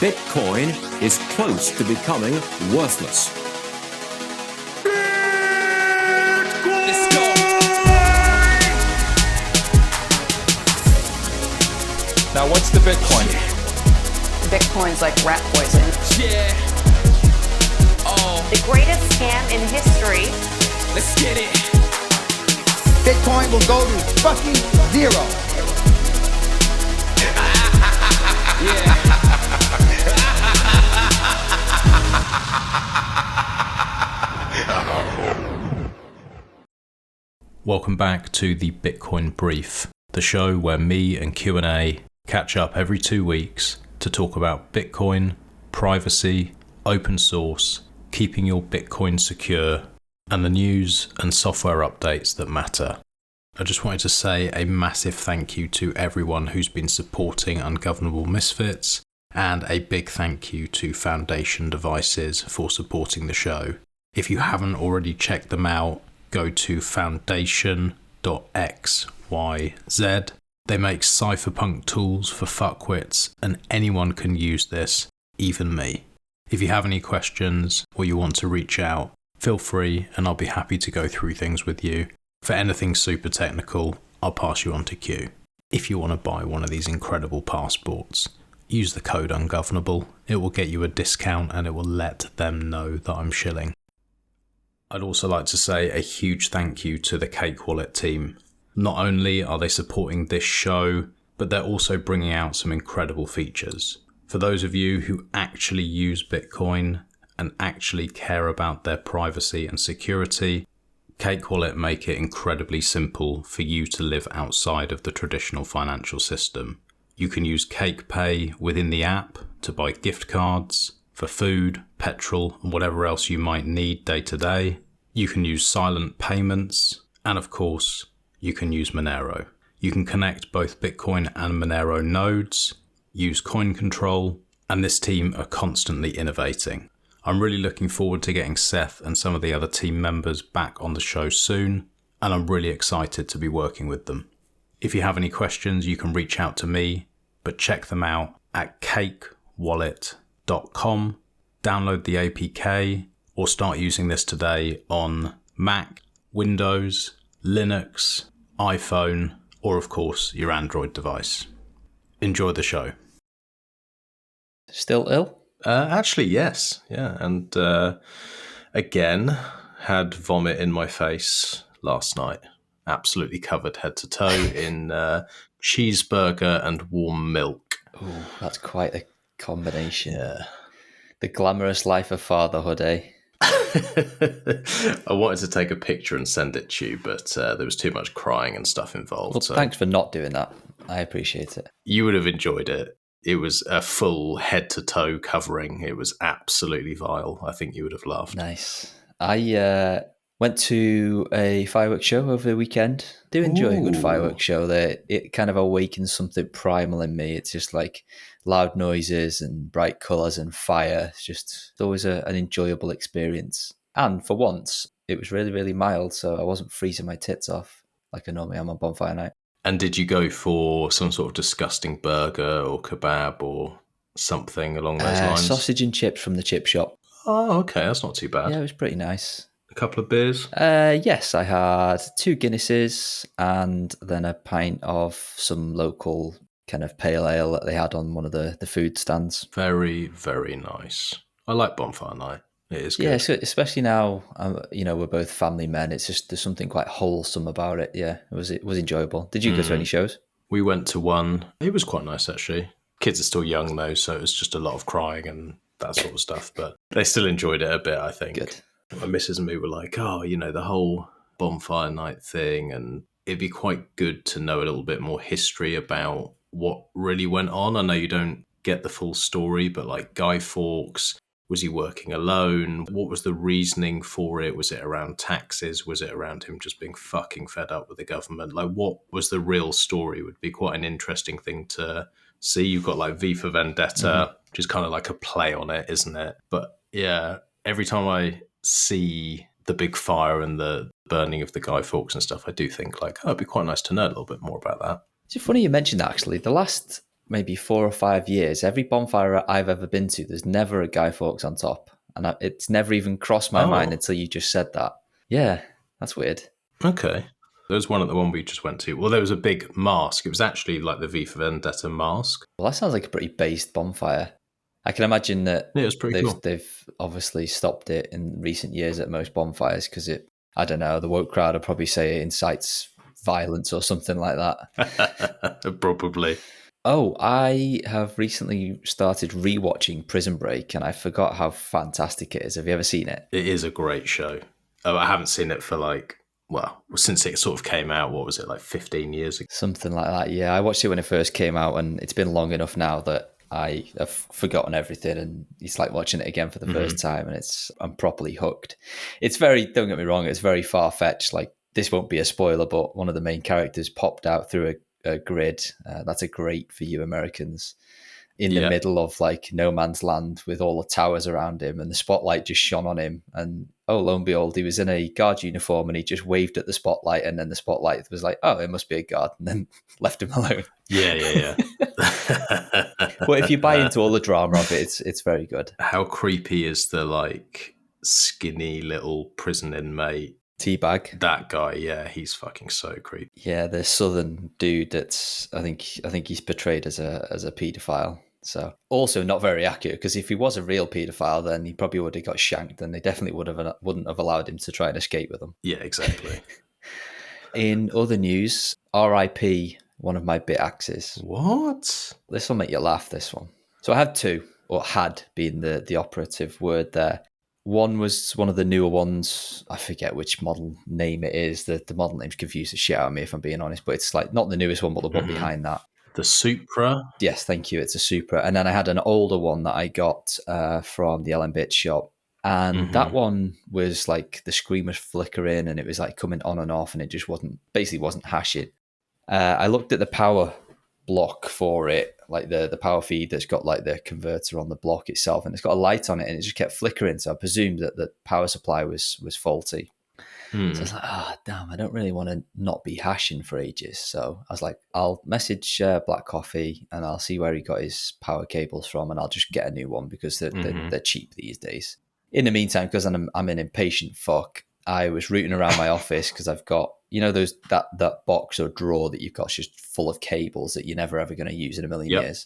Bitcoin is close to becoming worthless. Let's go. Now, what's the Bitcoin? Bitcoin's like rat poison. Yeah. Oh, The greatest scam in history. let's get it. Bitcoin will go to fucking zero. Yeah. Welcome back to the Bitcoin Brief, the show where me and QnA catch up every 2 weeks to talk about Bitcoin, privacy, open source, keeping your Bitcoin secure, and the news and software updates that matter. I just wanted to say a massive thank you to everyone who's been supporting Ungovernable Misfits, and a big thank you to Foundation Devices for supporting the show. If you haven't already checked them out, go to foundation.xyz. They make cypherpunk tools for fuckwits, and anyone can use this, even me. If you have any questions or you want to reach out, feel free and I'll be happy to go through things with you. For anything super technical, I'll pass you on to Q. If you want to buy one of these incredible passports, use the code Ungovernable. It will get you a discount and it will let them know that I'm shilling. I'd also like to say a huge thank you to the Cake Wallet team. Not only are they supporting this show, but they're also bringing out some incredible features. For those of you who actually use Bitcoin and actually care about their privacy and security, Cake Wallet make it incredibly simple for you to live outside of the traditional financial system. You can use CakePay within the app to buy gift cards for food, petrol, and whatever else you might need day to day. You can use silent payments, and of course, you can use Monero. You can connect both Bitcoin and Monero nodes, use coin control, and this team are constantly innovating. I'm really looking forward to getting Seth and some of the other team members back on the show soon, and I'm really excited to be working with them. If you have any questions, you can reach out to me, but check them out at cakewallet.com. Download the APK or start using this today on Mac, Windows, Linux, iPhone, or of course your Android device. Enjoy the show. Still ill? Actually, yes. Yeah. And again, had vomit in my face last night. Absolutely covered head to toe in cheeseburger and warm milk. Oh, that's quite a combination. Yeah. The glamorous life of fatherhood, eh? I wanted to take a picture and send it to you, but there was too much crying and stuff involved. Well, so thanks for not doing that. I appreciate it. you would have enjoyed it. It was a full head to toe covering. It was absolutely vile. I think you would have laughed. Nice. I went to a fireworks show over the weekend. Do enjoy a good Ooh. fireworks show. It kind of awakens something primal in me. It's just like loud noises and bright colours and fire. It's always an enjoyable experience. And for once, it was really, really mild, so I wasn't freezing my tits off like I normally am on bonfire night. And did you go for some sort of disgusting burger or kebab or something along those lines? Sausage and chips from the chip shop. Oh, okay. That's not too bad. Yeah, it was pretty nice. A couple of beers? Yes, I had 2 Guinnesses and then a pint of some local kind of pale ale that they had on one of the food stands. Very, very nice. I like bonfire night. It is good. Yeah, so especially now, we're both family men. It's just there's something quite wholesome about it. Yeah, it was enjoyable. Did you go to any shows? We went to one. It was quite nice, actually. Kids are still young, though, so it was just a lot of crying and that sort of stuff. But they still enjoyed it a bit, I think. Good. My missus and me were like, the whole bonfire night thing. And it'd be quite good to know a little bit more history about what really went on. I know you don't get the full story, but like Guy Fawkes, was he working alone? What was the reasoning for it? Was it around taxes? Was it around him just being fucking fed up with the government? Like, what was the real story? Would be quite an interesting thing to see. You've got like V for Vendetta, which is kind of like a play on it, isn't it? But yeah, every time I see the big fire and the burning of the Guy Fawkes and stuff, I do think like, it'd be quite nice to know a little bit more about that. It's funny you mentioned that, actually. The last maybe 4 or 5 years, every bonfire I've ever been to, there's never a Guy Fawkes on top. And it's never even crossed my mind until you just said that. Yeah, that's weird. Okay. There was one at the one we just went to. Well, there was a big mask. It was actually like the V for Vendetta mask. Well, that sounds like a pretty based bonfire. I can imagine that Yeah, it was pretty cool. they've obviously stopped it in recent years at most bonfires because I don't know, the woke crowd will probably say it incites violence or something like that. Probably. Oh, I have recently started rewatching Prison Break and I forgot how fantastic it is. Have you ever seen it? It is a great show. Oh, I haven't seen it for since it sort of came out, what was it, like 15 years ago? Something like that, yeah. I watched it when it first came out and it's been long enough now that I have forgotten everything and it's like watching it again for the first time and I'm properly hooked. It's very, don't get me wrong, it's very far-fetched. Like, this won't be a spoiler, but one of the main characters popped out through a grid. That's a great for you Americans. In the middle of like no man's land with all the towers around him and the spotlight just shone on him. And oh, lo and behold, he was in a guard uniform and he just waved at the spotlight and then the spotlight was like, oh, it must be a guard, and then left him alone. Yeah. But if you buy into all the drama of it, it's very good. How creepy is the like skinny little prison inmate? Teabag. That guy, yeah, he's fucking so creepy. Yeah, the southern dude that's I think he's portrayed as a paedophile. So also not very accurate because if he was a real paedophile, then he probably would have got shanked, and they definitely wouldn't have allowed him to try and escape with them. Yeah, exactly. In other news, R.I.P. one of my Bitaxes. What? This will make you laugh. This one. So I have two, or had been the operative word there. One was one of the newer ones. I forget which model name it is. The model name's confused the shit out of me, if I'm being honest. But it's like not the newest one, but the one behind that. The Supra? Yes, thank you. It's a Supra. And then I had an older one that I got from the LM Bit shop. And that one was like the screen was flickering and it was like coming on and off and it just wasn't hashing. I looked at the power block for it, like the power feed that's got like the converter on the block itself, and it's got a light on it and it just kept flickering. So I presumed that the power supply was faulty. So I was like, damn, I don't really want to not be hashing for ages. So I was like, I'll message Black Coffee and I'll see where he got his power cables from and I'll just get a new one because they're cheap these days. In the meantime, because I'm an impatient fuck, I was rooting around my office because I've got, you know, those that box or drawer that you've got just full of cables that you're never ever going to use in a million years.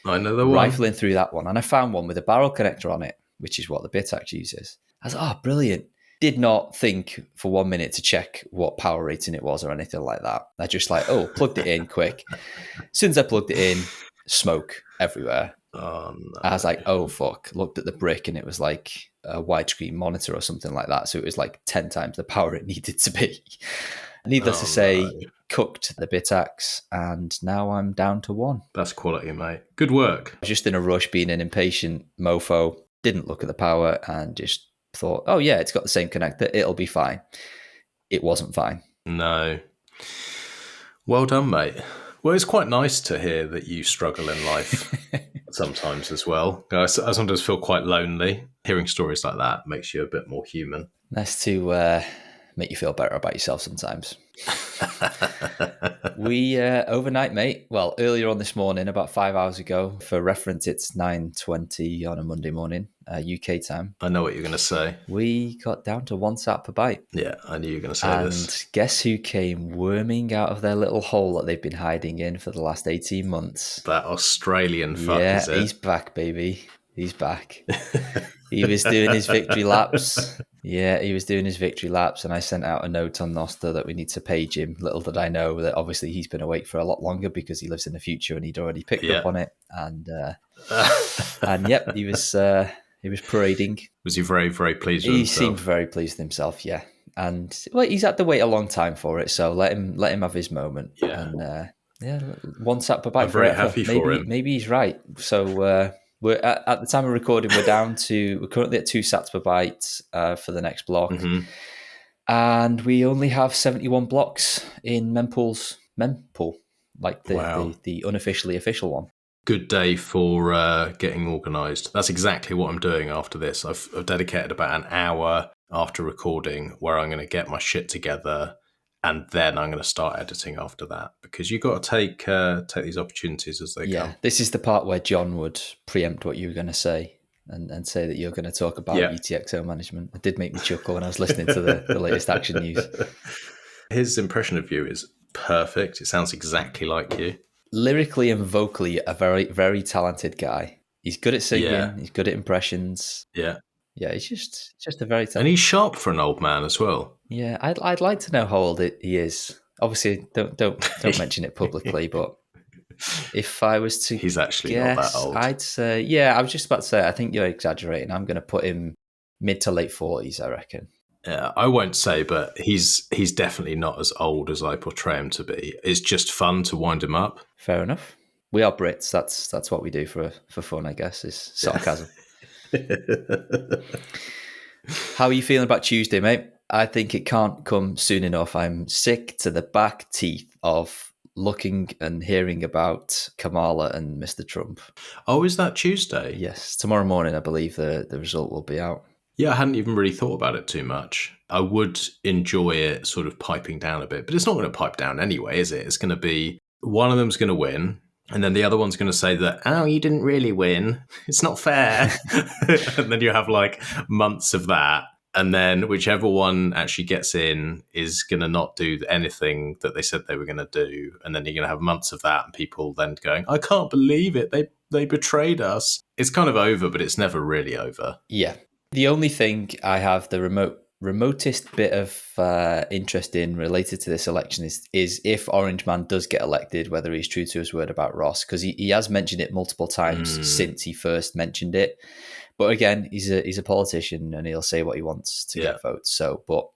I know the one. Rifling through that one, and I found one with a barrel connector on it, which is what the Bitaxe uses. I was like, oh, brilliant. Did not think for 1 minute to check what power rating it was or anything like that. I just like, plugged it in quick. As soon as I plugged it in, smoke everywhere. Oh, no. I was like, oh, fuck. Looked at the brick and it was like a widescreen monitor or something like that. So it was like 10 times the power it needed to be. Needless to say, cooked the Bitaxe and now I'm down to one. That's quality, mate. Good work. I was just in a rush, being an impatient mofo, didn't look at the power and just thought, oh yeah, it's got the same connector, it'll be fine. It wasn't fine. No. Well done, mate. Well, it's quite nice to hear that you struggle in life sometimes as well. I sometimes feel quite lonely. Hearing stories like that makes you a bit more human. Nice to make you feel better about yourself sometimes. We overnight, mate. Well, earlier on this morning, about 5 hours ago, for reference, it's 9:20 on a Monday morning, UK time. I know what you're going to say. We got down to 1 sat per byte. Yeah, I knew you were going to say this. And guess who came worming out of their little hole that they've been hiding in for the last 18 months? That Australian fuck, is it? Yeah, he's back, baby. He's back. He was doing his victory laps. Yeah, he was doing his victory laps, and I sent out a note on Noster that we need to page him. Little did I know that obviously he's been awake for a lot longer because he lives in the future and he'd already picked up on it. And yep, he was parading. Was he very, very pleased with himself? He seemed very pleased with himself, yeah. And well, he's had to wait a long time for it, so let him have his moment. Yeah. And 1 sat per byte. I'm very happy for him. Maybe he's right. So we're at the time of recording, we're currently at 2 sats per byte for the next block. And we only have 71 blocks in mempool, like the unofficially official one. Good day for getting organised. That's exactly what I'm doing after this. I've dedicated about an hour after recording where I'm going to get my shit together and then I'm going to start editing after that, because you got to take these opportunities as they come. This is the part where John would preempt what you were going to say and say that you're going to talk about UTXO management. It did make me chuckle when I was listening to the latest Action News. His impression of you is perfect. It sounds exactly like you. Lyrically and vocally, a very, very talented guy. He's good at singing. Yeah. He's good at impressions. Yeah. Yeah, he's just a very talented. And he's sharp for an old man as well. Yeah, I'd like to know how old he is. Obviously, don't mention it publicly, but if I was to He's actually guess, not that old. I'd say, yeah, I was just about to say, I think you're exaggerating. I'm going to put him mid to late 40s, I reckon. Yeah, I won't say, but he's definitely not as old as I portray him to be. It's just fun to wind him up. Fair enough. We are Brits. That's what we do for fun, I guess, is sarcasm. How are you feeling about Tuesday, mate? I think it can't come soon enough. I'm sick to the back teeth of looking and hearing about Kamala and Mr. Trump. Oh, is that Tuesday? Yes, tomorrow morning, I believe the result will be out. Yeah, I hadn't even really thought about it too much. I would enjoy it sort of piping down a bit, but it's not going to pipe down anyway, is it? It's going to be one of them's going to win, and then the other one's going to say that, oh, you didn't really win. It's not fair. And then you have like months of that. And then whichever one actually gets in is going to not do anything that they said they were going to do. And then you're going to have months of that and people then going, I can't believe it. They betrayed us. It's kind of over, but it's never really over. Yeah. The only thing I have the remotest bit of interest in related to this election is if Orange Man does get elected, whether he's true to his word about Ross, because he has mentioned it multiple times since he first mentioned it. But again, he's a politician and he'll say what he wants to get votes. So, but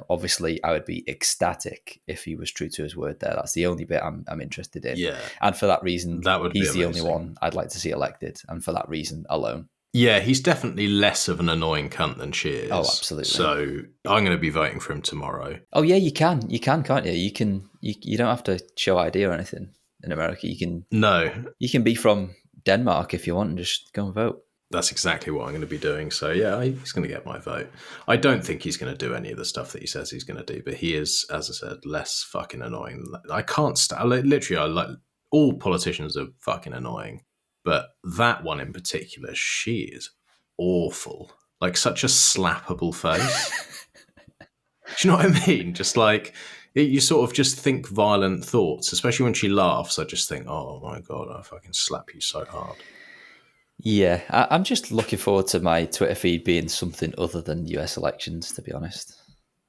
obviously, I would be ecstatic if he was true to his word there. That's the only bit I'm interested in. Yeah, and for that reason, he's the only amazing. one I'd like to see elected, and for that reason alone. Yeah, he's definitely less of an annoying cunt than she is. Oh, absolutely. So I'm going to be voting for him tomorrow. Oh yeah, you can, can't you? You don't have to show ID or anything in America. You can be from Denmark if you want and just go and vote. That's exactly what I'm going to be doing. So yeah, he's going to get my vote. I don't think he's going to do any of the stuff that he says he's going to do, but he is, as I said, less fucking annoying. I can't literally, I like all politicians are fucking annoying, but that one in particular, she is awful. Like such a slappable face. Do you know what I mean? Just like you sort of just think violent thoughts, especially when she laughs. I just think, oh my God, I fucking slap you so hard. Yeah, I'm just looking forward to my Twitter feed being something other than US elections, to be honest.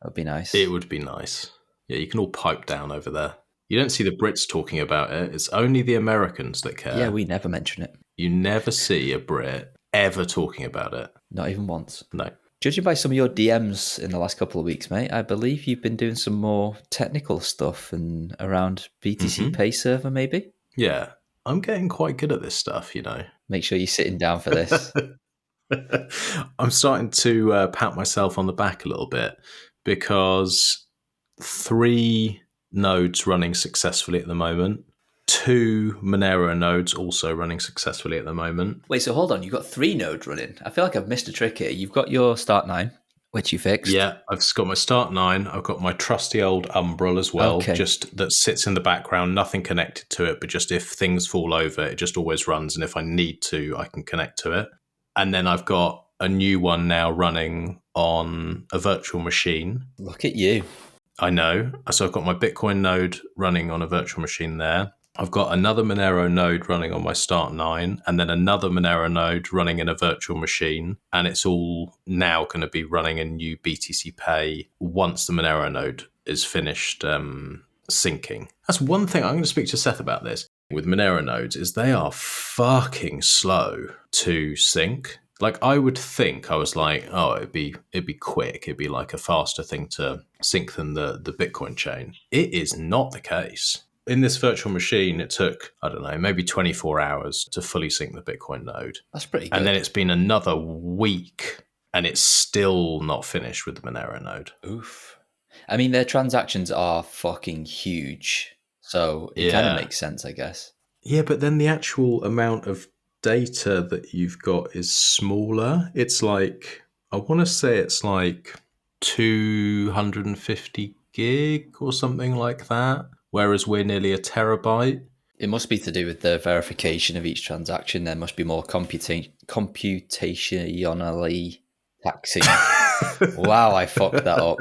That would be nice. It would be nice. Yeah, you can all pipe down over there. You don't see the Brits talking about it. It's only the Americans that care. Yeah, we never mention it. You never see a Brit ever talking about it. Not even once. No. Judging by some of your DMs in the last couple of weeks, mate, I believe you've been doing some more technical stuff and around BTCPay server, maybe? Yeah, I'm getting quite good at this stuff, Make sure you're sitting down for this. I'm starting to pat myself on the back a little bit because 3 nodes running successfully at the moment, 2 Monero nodes also running successfully at the moment. Wait, so hold on, you've got 3 nodes running. I feel like I've missed a trick here. You've got your start 9, which you fixed. Yeah, I've got my start 9. I've got my trusty old Umbrel as well, just that sits in the background, nothing connected to it, but just if things fall over, it just always runs. And if I need to, I can connect to it. And then I've got a new one now running on a virtual machine. Look at you. I know. So I've got my Bitcoin node running on a virtual machine there. I've got another Monero node running on my start 9, and then another Monero node running in a virtual machine. And it's all now going to be running a new BTCPay once the Monero node is finished syncing. That's one thing. I'm going to speak to Seth about this. With Monero nodes is they are fucking slow to sync. Like I would think, I was like, oh, it'd be quick. It'd be like a faster thing to sync than the Bitcoin chain. It is not the case. In this virtual machine, it took, I don't know, maybe 24 hours to fully sync the Bitcoin node. That's pretty good. And then it's been another week and it's still not finished with the Monero node. Oof. I mean, their transactions are fucking huge. So it kind of makes sense, I guess. Yeah, but then the actual amount of data that you've got is smaller. It's like, I want to say it's like 250 gig or something like that, whereas we're nearly a terabyte. It must be to do with the verification of each transaction. There must be more computationally taxing. Wow, I fucked that up.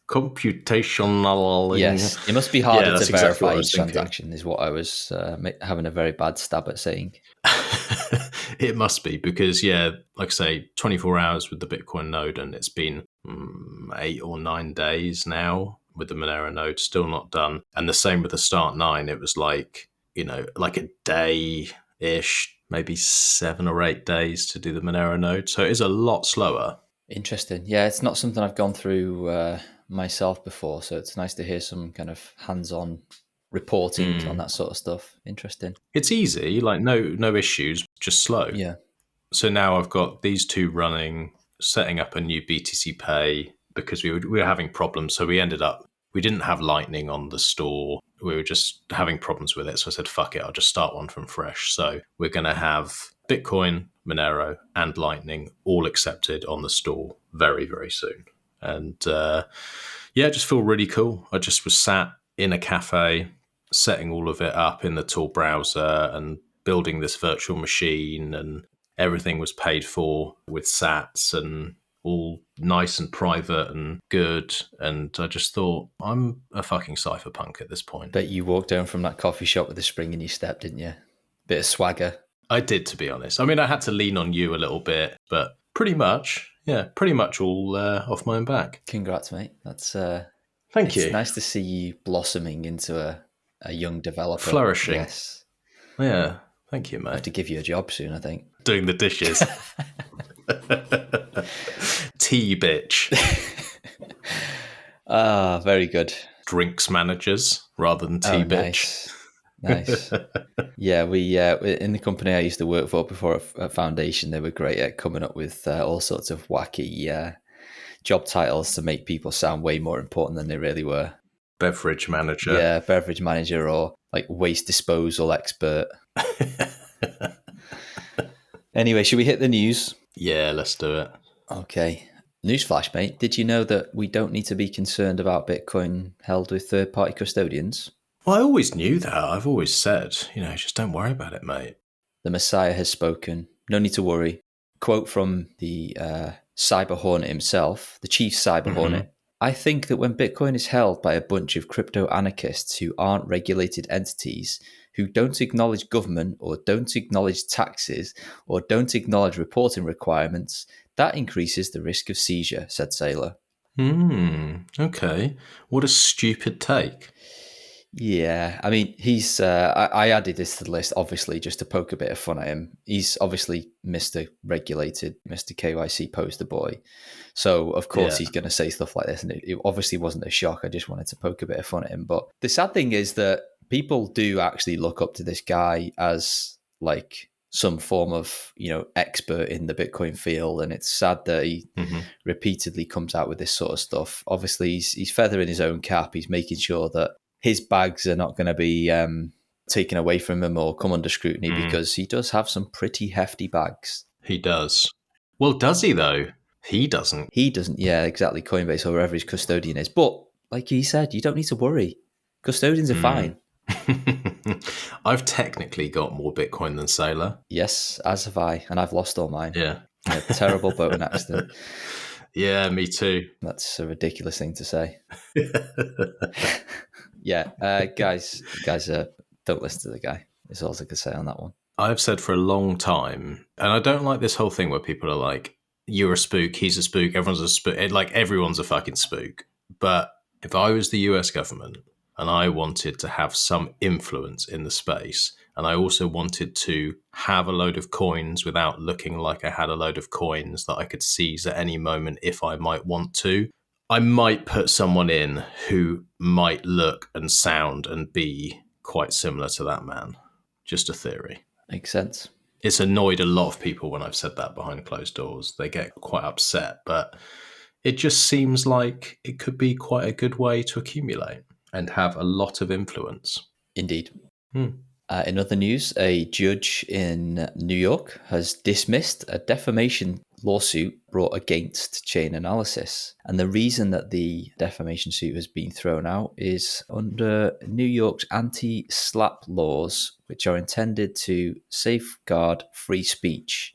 Computational. Yes, it must be harder that's to exactly verify what I was each thinking. transaction, is what I was having a very bad stab at saying. It must be because, like I say, 24 hours with the Bitcoin node, and it's been 8 or 9 days now with the Monero node, still not done. And the same with the Start 9. It was like, like a day-ish, maybe 7 or 8 days to do the Monero node. So it is a lot slower. Interesting. Yeah, it's not something I've gone through myself before, so it's nice to hear some kind of hands-on reporting on that sort of stuff. Interesting. It's easy, like no issues, just slow. Yeah. So now I've got these two running, setting up a new BTCPay because we were having problems. So we didn't have Lightning on the store. We were just having problems with it. So I said, fuck it, I'll just start one from fresh. So we're going to have Bitcoin, Monero, and Lightning all accepted on the store very, very soon. And I just feel really cool. I just was sat in a cafe, setting all of it up in the tool browser and building this virtual machine, and everything was paid for with sats and all nice and private and good. And I just thought, I'm a fucking cypherpunk at this point. Bet you walked down from that coffee shop with a spring in your step, didn't you? Bit of swagger. I did, to be honest. I mean, I had to lean on you a little bit, but pretty much all off my own back. Congrats, mate. That's Thank you. It's nice to see you blossoming into a young developer. Flourishing. Yes. Yeah. Thank you, mate. I have to give you a job soon, I think. Doing the dishes. Tea bitch. Very good. Drinks managers rather than tea bitch. Nice. Yeah, we in the company I used to work for before at Foundation, they were great at coming up with all sorts of wacky job titles to make people sound way more important than they really were. Beverage manager. Yeah, beverage manager, or like waste disposal expert. Anyway, should we hit the news? Yeah, let's do it. Okay. Newsflash, mate. Did you know that we don't need to be concerned about Bitcoin held with third-party custodians? Well, I always knew that. I've always said, just don't worry about it, mate. The Messiah has spoken. No need to worry. Quote from the Cyber Hornet himself, the chief Cyber Hornet. I think that when Bitcoin is held by a bunch of crypto anarchists who aren't regulated entities, who don't acknowledge government or don't acknowledge taxes or don't acknowledge reporting requirements, that increases the risk of seizure, said Saylor. Okay. What a stupid take. Yeah, I mean, he's. I added this to the list, obviously, just to poke a bit of fun at him. He's obviously Mr. Regulated, Mr. KYC poster boy. So, of course, he's going to say stuff like this. And it obviously wasn't a shock. I just wanted to poke a bit of fun at him. But the sad thing is that people do actually look up to this guy as like some form of, expert in the Bitcoin field. And it's sad that he repeatedly comes out with this sort of stuff. Obviously, he's feathering his own cap. He's making sure that his bags are not going to be taken away from him or come under scrutiny because he does have some pretty hefty bags. He does. Well, does he, though? He doesn't. He doesn't, yeah, exactly. Coinbase or wherever his custodian is. But like he said, you don't need to worry. Custodians are fine. I've technically got more Bitcoin than Saylor. Yes, as have I. And I've lost all mine. Yeah. In a terrible boating accident. Yeah, me too. That's a ridiculous thing to say. Yeah, guys, don't listen to the guy. That's all I can say on that one. I've said for a long time, and I don't like this whole thing where people are like, you're a spook, he's a spook, everyone's a spook. Like, everyone's a fucking spook. But if I was the US government and I wanted to have some influence in the space, and I also wanted to have a load of coins without looking like I had a load of coins that I could seize at any moment if I might want to, I might put someone in who might look and sound and be quite similar to that man. Just a theory. Makes sense. It's annoyed a lot of people when I've said that behind closed doors. They get quite upset, but it just seems like it could be quite a good way to accumulate and have a lot of influence. Indeed. In other news, a judge in New York has dismissed a defamation lawsuit brought against Chainalysis. And the reason that the defamation suit has been thrown out is under New York's anti-SLAPP laws, which are intended to safeguard free speech.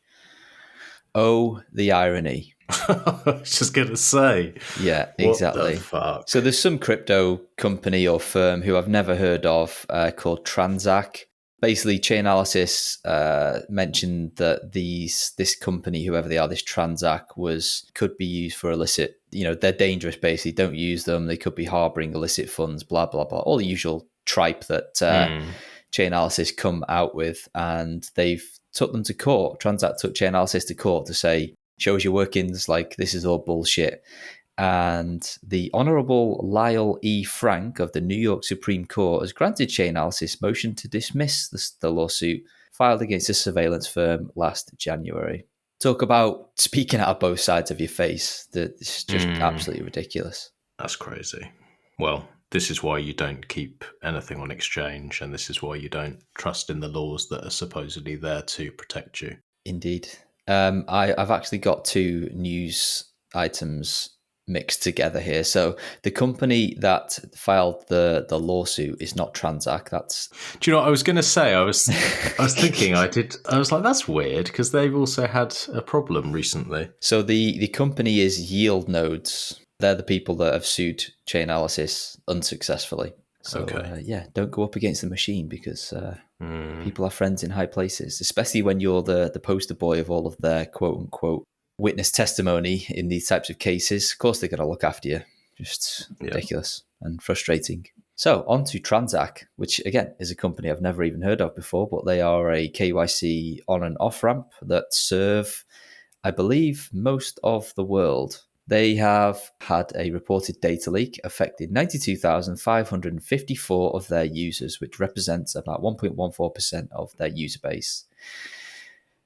Oh, the irony. I was just going to say. Yeah, exactly. What the fuck? So there's some crypto company or firm who I've never heard of called Transak. Basically, Chainalysis mentioned that this company, whoever they are, this Transak, could be used for illicit. They're dangerous. Basically, don't use them. They could be harboring illicit funds. Blah blah blah. All the usual tripe that Chainalysis come out with, and they've took them to court. Transak took Chainalysis to court to say, shows your workings, like this is all bullshit. And the Honourable Lyle E. Frank of the New York Supreme Court has granted Chainalysis motion to dismiss the lawsuit filed against the surveillance firm last January. Talk about speaking out of both sides of your face. It's just absolutely ridiculous. That's crazy. Well, this is why you don't keep anything on exchange, and this is why you don't trust in the laws that are supposedly there to protect you. Indeed. I've actually got two news items mixed together here. So the company that filed the lawsuit is not Transak. Do you know what I was going to say? I was thinking I was like, that's weird, because they've also had a problem recently. So the company is Yield Nodes. They're the people that have sued Chainalysis unsuccessfully. So don't go up against the machine, because people are friends in high places, especially when you're the poster boy of all of their quote unquote witness testimony in these types of cases. Of course, they're going to look after you. Just ridiculous and frustrating. So on to Transak, which again is a company I've never even heard of before, but they are a KYC on and off ramp that serve, I believe, most of the world. They have had a reported data leak affecting 92,554 of their users, which represents about 1.14% of their user base.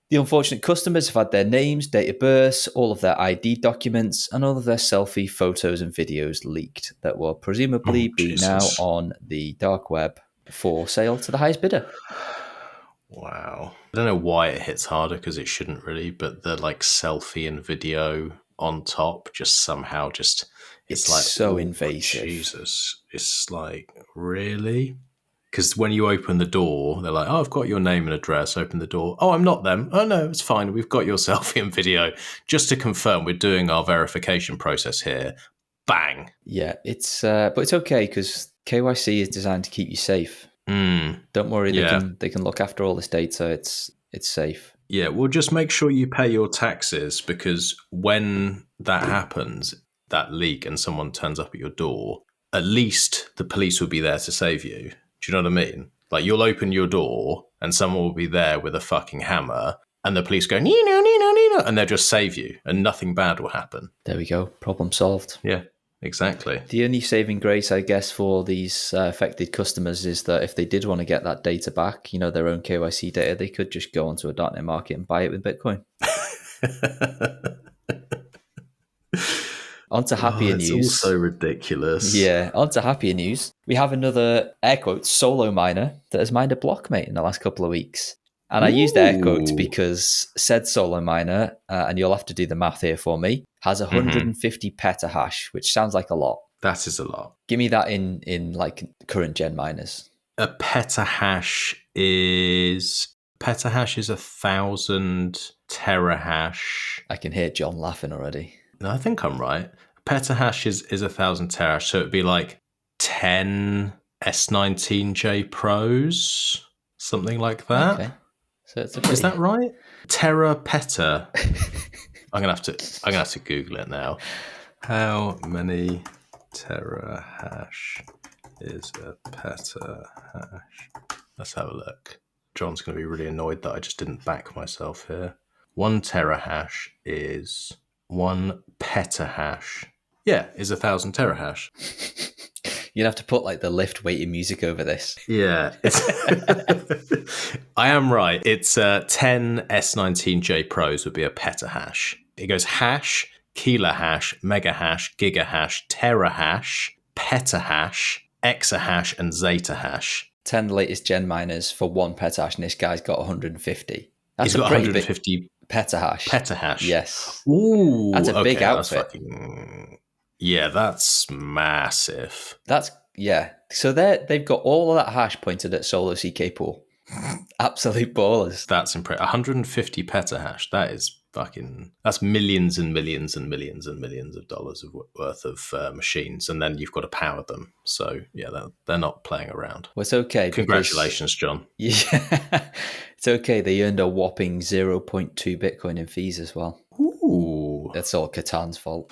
The unfortunate customers have had their names, date of birth, all of their ID documents, and all of their selfie photos and videos leaked that will presumably be now on the dark web for sale to the highest bidder. Wow. I don't know why it hits harder, because it shouldn't really, but the selfie and video on top just somehow it's like so invasive. Jesus. It's like, really? Because when you open the door, they're like, oh, I've got your name and address. Open the door. Oh, I'm not them. Oh, no, it's fine. We've got your selfie and video. Just to confirm, we're doing our verification process here. Bang. Yeah, but it's okay, because KYC is designed to keep you safe. Don't worry, they can look after all this data. It's safe. Yeah, well, just make sure you pay your taxes, because when that happens, that leak, and someone turns up at your door, at least the police will be there to save you. Do you know what I mean? Like, you'll open your door and someone will be there with a fucking hammer, and the police go, Nino, Nino, Nino, and they'll just save you, and nothing bad will happen. There we go. Problem solved. Yeah, exactly. The only saving grace, I guess, for these affected customers is that if they did want to get that data back, their own KYC data, they could just go onto a darknet market and buy it with Bitcoin. On to happier news. It's also ridiculous. Yeah, on to happier news. We have another, air quotes, solo miner that has mined a block, mate, in the last couple of weeks. And I used air quotes because said solo miner, and you'll have to do the math here for me, has 150 petahash, which sounds like a lot. That is a lot. Give me that in like current gen miners. A petahash is 1,000 terahash. I can hear John laughing already. No, I think I'm right. Petahash is 1,000 terahash, so it'd be like 10 S19J Pros, something like that. Okay, so it's is that right? Terapeta. I'm gonna have to Google it now. How many terahash is a petahash? Let's have a look. John's gonna be really annoyed that I just didn't back myself here. 1 terahash is 1 petahash. Yeah, is 1,000 terahash. You'd have to put like the lift weighted music over this. Yeah. I am right. It's 10 S19J Pros would be a petahash. It goes hash, kilohash, megahash, gigahash, terahash, petahash, exahash, and zetahash. 10 latest gen miners for 1 petahash, and this guy's got 150. He's got 150 Petahash. Petahash. Yes. Ooh, That's a big okay, that's outfit. yeah, that's massive. Yeah. So they've got all of that hash pointed at Solo CK pool. Absolute ballers. That's impressive. 150 petahash. That's millions and millions and millions and millions of dollars worth of machines, and then you've got to power them. So yeah, they're not playing around. Well, it's okay. Congratulations, John. Yeah, it's okay. They earned a whopping 0.2 Bitcoin in fees as well. Ooh, That's all Catan's fault.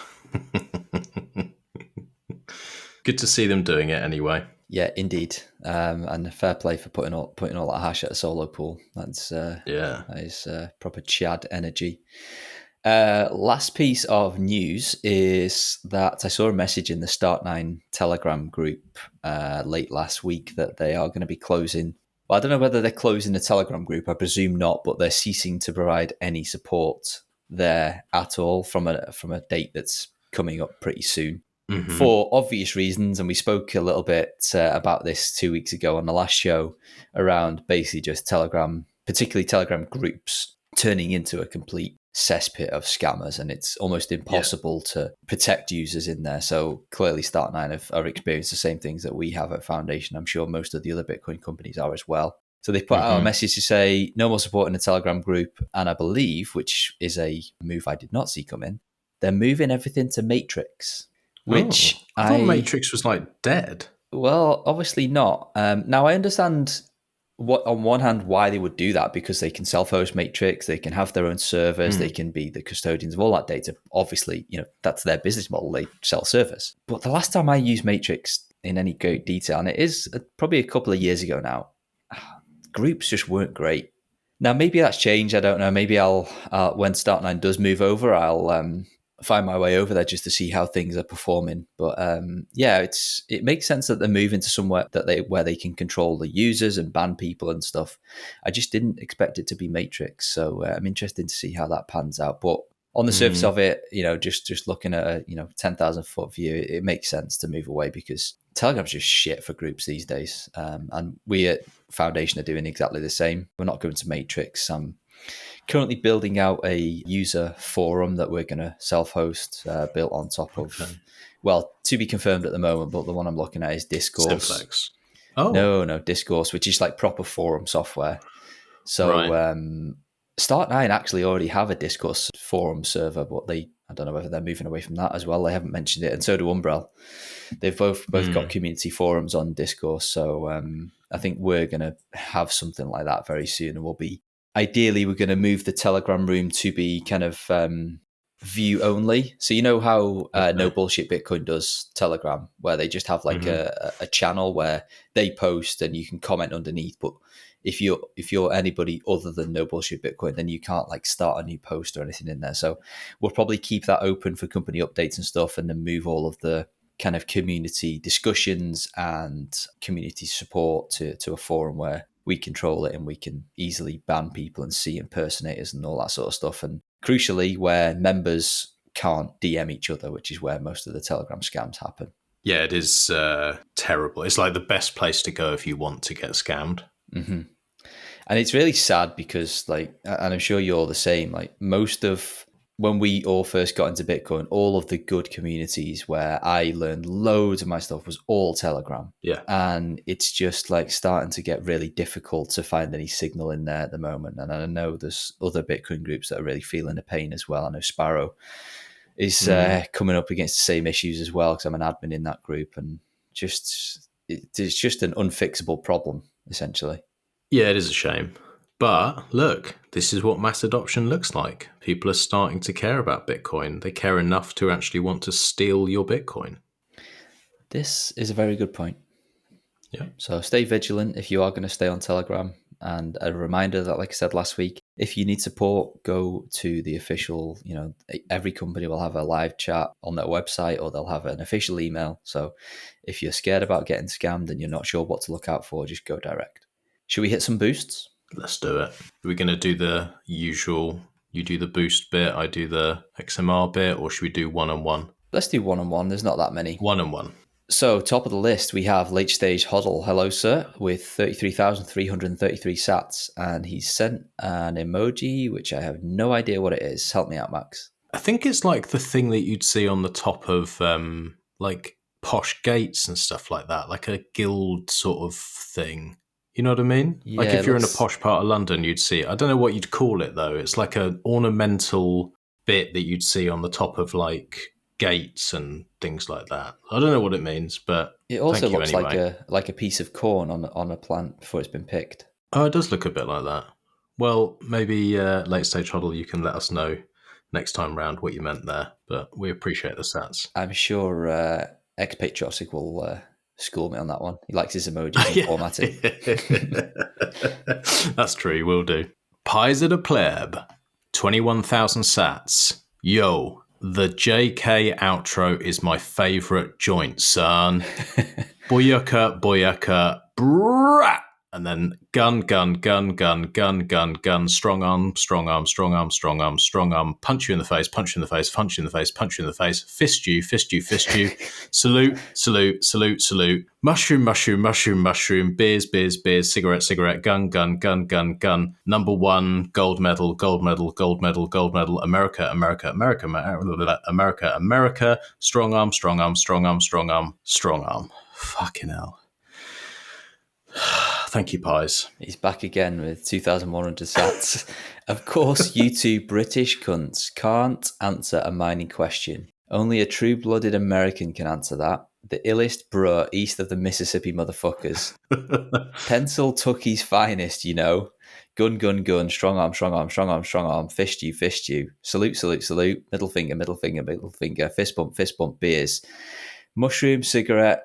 good to see them doing it anyway. Yeah, indeed. And fair play for putting all that hash at a solo pool. That is proper Chad energy. Last piece of news is that I saw a message in the Start9 Telegram group late last week that they are going to be closing. Well, I don't know whether they're closing the Telegram group. I presume not, but they're ceasing to provide any support there at all from a date that's coming up pretty soon. Mm-hmm. For obvious reasons, and we spoke a little bit about this 2 weeks ago on the last show around basically just Telegram, particularly Telegram groups, turning into a complete cesspit of scammers, and it's almost impossible to protect users in there. So clearly Start9 are experienced the same things that we have at Foundation. I'm sure most of the other Bitcoin companies are as well. So they put out a message to say no more support in the Telegram group, and I believe, which is a move I did not see coming, they're moving everything to Matrix. Which I thought Matrix was like dead. Well, obviously not. Now I understand on one hand why they would do that, because they can self-host Matrix, they can have their own servers, they can be the custodians of all that data. Obviously, that's their business model. They sell servers. But the last time I used Matrix in any great detail, and it is probably a couple of years ago now, groups just weren't great. Now maybe that's changed. I don't know. Maybe I'll when Start9 does move over, I'll find my way over there just to see how things are performing. But it makes sense that they're moving to somewhere where they can control the users and ban people and stuff. I just didn't expect it to be Matrix, so I'm interested to see how that pans out. But on the surface of it, just looking at a 10,000 foot view, it makes sense to move away, because Telegram's just shit for groups these days, and we at Foundation are doing exactly the same. We're not going to Matrix. Currently building out a user forum that we're going to self-host, built on top of, well, to be confirmed at the moment, but the one I'm looking at is Discourse. Simplex. No, Discourse, which is like proper forum software. So Start9 actually already have a Discourse forum server, but I don't know whether they're moving away from that as well. They haven't mentioned it, and so do Umbrel. They've both got community forums on Discourse, so I think we're going to have something like that very soon, and ideally, we're going to move the Telegram room to be kind of view only. So you know how No Bullshit Bitcoin does Telegram, where they just have like a channel where they post and you can comment underneath. But if you're anybody other than No Bullshit Bitcoin, then you can't like start a new post or anything in there. So we'll probably keep that open for company updates and stuff, and then move all of the kind of community discussions and community support to a forum where we control it and we can easily ban people and see impersonators and all that sort of stuff. And crucially, where members can't DM each other, which is where most of the Telegram scams happen. Yeah, it is terrible. It's like the best place to go if you want to get scammed. Mm-hmm. And it's really sad because, and I'm sure you're all the same, most of when we all first got into Bitcoin, all of the good communities where I learned loads of my stuff was all Telegram. Yeah. And it's just starting to get really difficult to find any signal in there at the moment. And I know there's other Bitcoin groups that are really feeling the pain as well. I know Sparrow is coming up against the same issues as well, because I'm an admin in that group, and it's just an unfixable problem, essentially. Yeah, it is a shame. But look, this is what mass adoption looks like. People are starting to care about Bitcoin. They care enough to actually want to steal your Bitcoin. This is a very good point. Yeah. So stay vigilant if you are going to stay on Telegram. And a reminder that, like I said last week, if you need support, go to the official, every company will have a live chat on their website, or they'll have an official email. So if you're scared about getting scammed and you're not sure what to look out for, just go direct. Should we hit some boosts? Let's do it. We're going to do the usual, you do the boost bit, I do the XMR bit, or should we do one-on-one? Let's do one-on-one. There's not that many. One-on-one. So, top of the list, we have Late Stage Hoddle. Hello, sir, with 33,333 sats. And he's sent an emoji, which I have no idea what it is. Help me out, Max. I think it's like the thing that you'd see on the top of like posh gates and stuff like that, like a guild sort of thing. You know what I mean? Yeah, like if you're in a looks- posh part of London, you'd see it. I don't know what you'd call it though. It's like an ornamental bit that you'd see on the top of like gates and things like that. I don't know what it means, but It also thank you looks anyway. like a piece of corn on a plant before it's been picked. Oh, it does look a bit like that. Well, maybe Late Stage Huddle, you can let us know next time round what you meant there, but we appreciate the stats. I'm sure Ex-Patriotic will school me on that one. He likes his emojis and formatting. That's true, will do. Pies at a pleb, 21,000 sats. Yo, the JK outro is my favourite joint, son. Boyaka, boyaka, brat. And then gun, gun, gun, gun, gun, gun, gun, strong arm, strong arm, strong arm, strong arm, strong arm, punch you in the face, punch you in the face, punch you in the face, punch you in the face, fist you, fist you, fist you, salute, salute, salute, salute, mushroom, mushroom, mushroom, mushroom, beers, beers, beers, cigarette, cigarette, gun, gun, gun, gun, gun, number one, gold medal, gold medal, gold medal, gold medal, America, America, America, America, America, strong arm, strong arm, strong arm, strong arm, strong arm. Fucking hell. Thank you, Pies. He's back again with 2,100 sats. Of course, you two British cunts can't answer a mining question. Only a true-blooded American can answer that. The illest bruh east of the Mississippi motherfuckers. Pencil Tucky's finest, you know. Gun, gun, gun, strong arm, strong arm, strong arm, strong arm, fist you, salute, salute, salute, middle finger, middle finger, middle finger, fist bump, beers, mushroom, cigarette,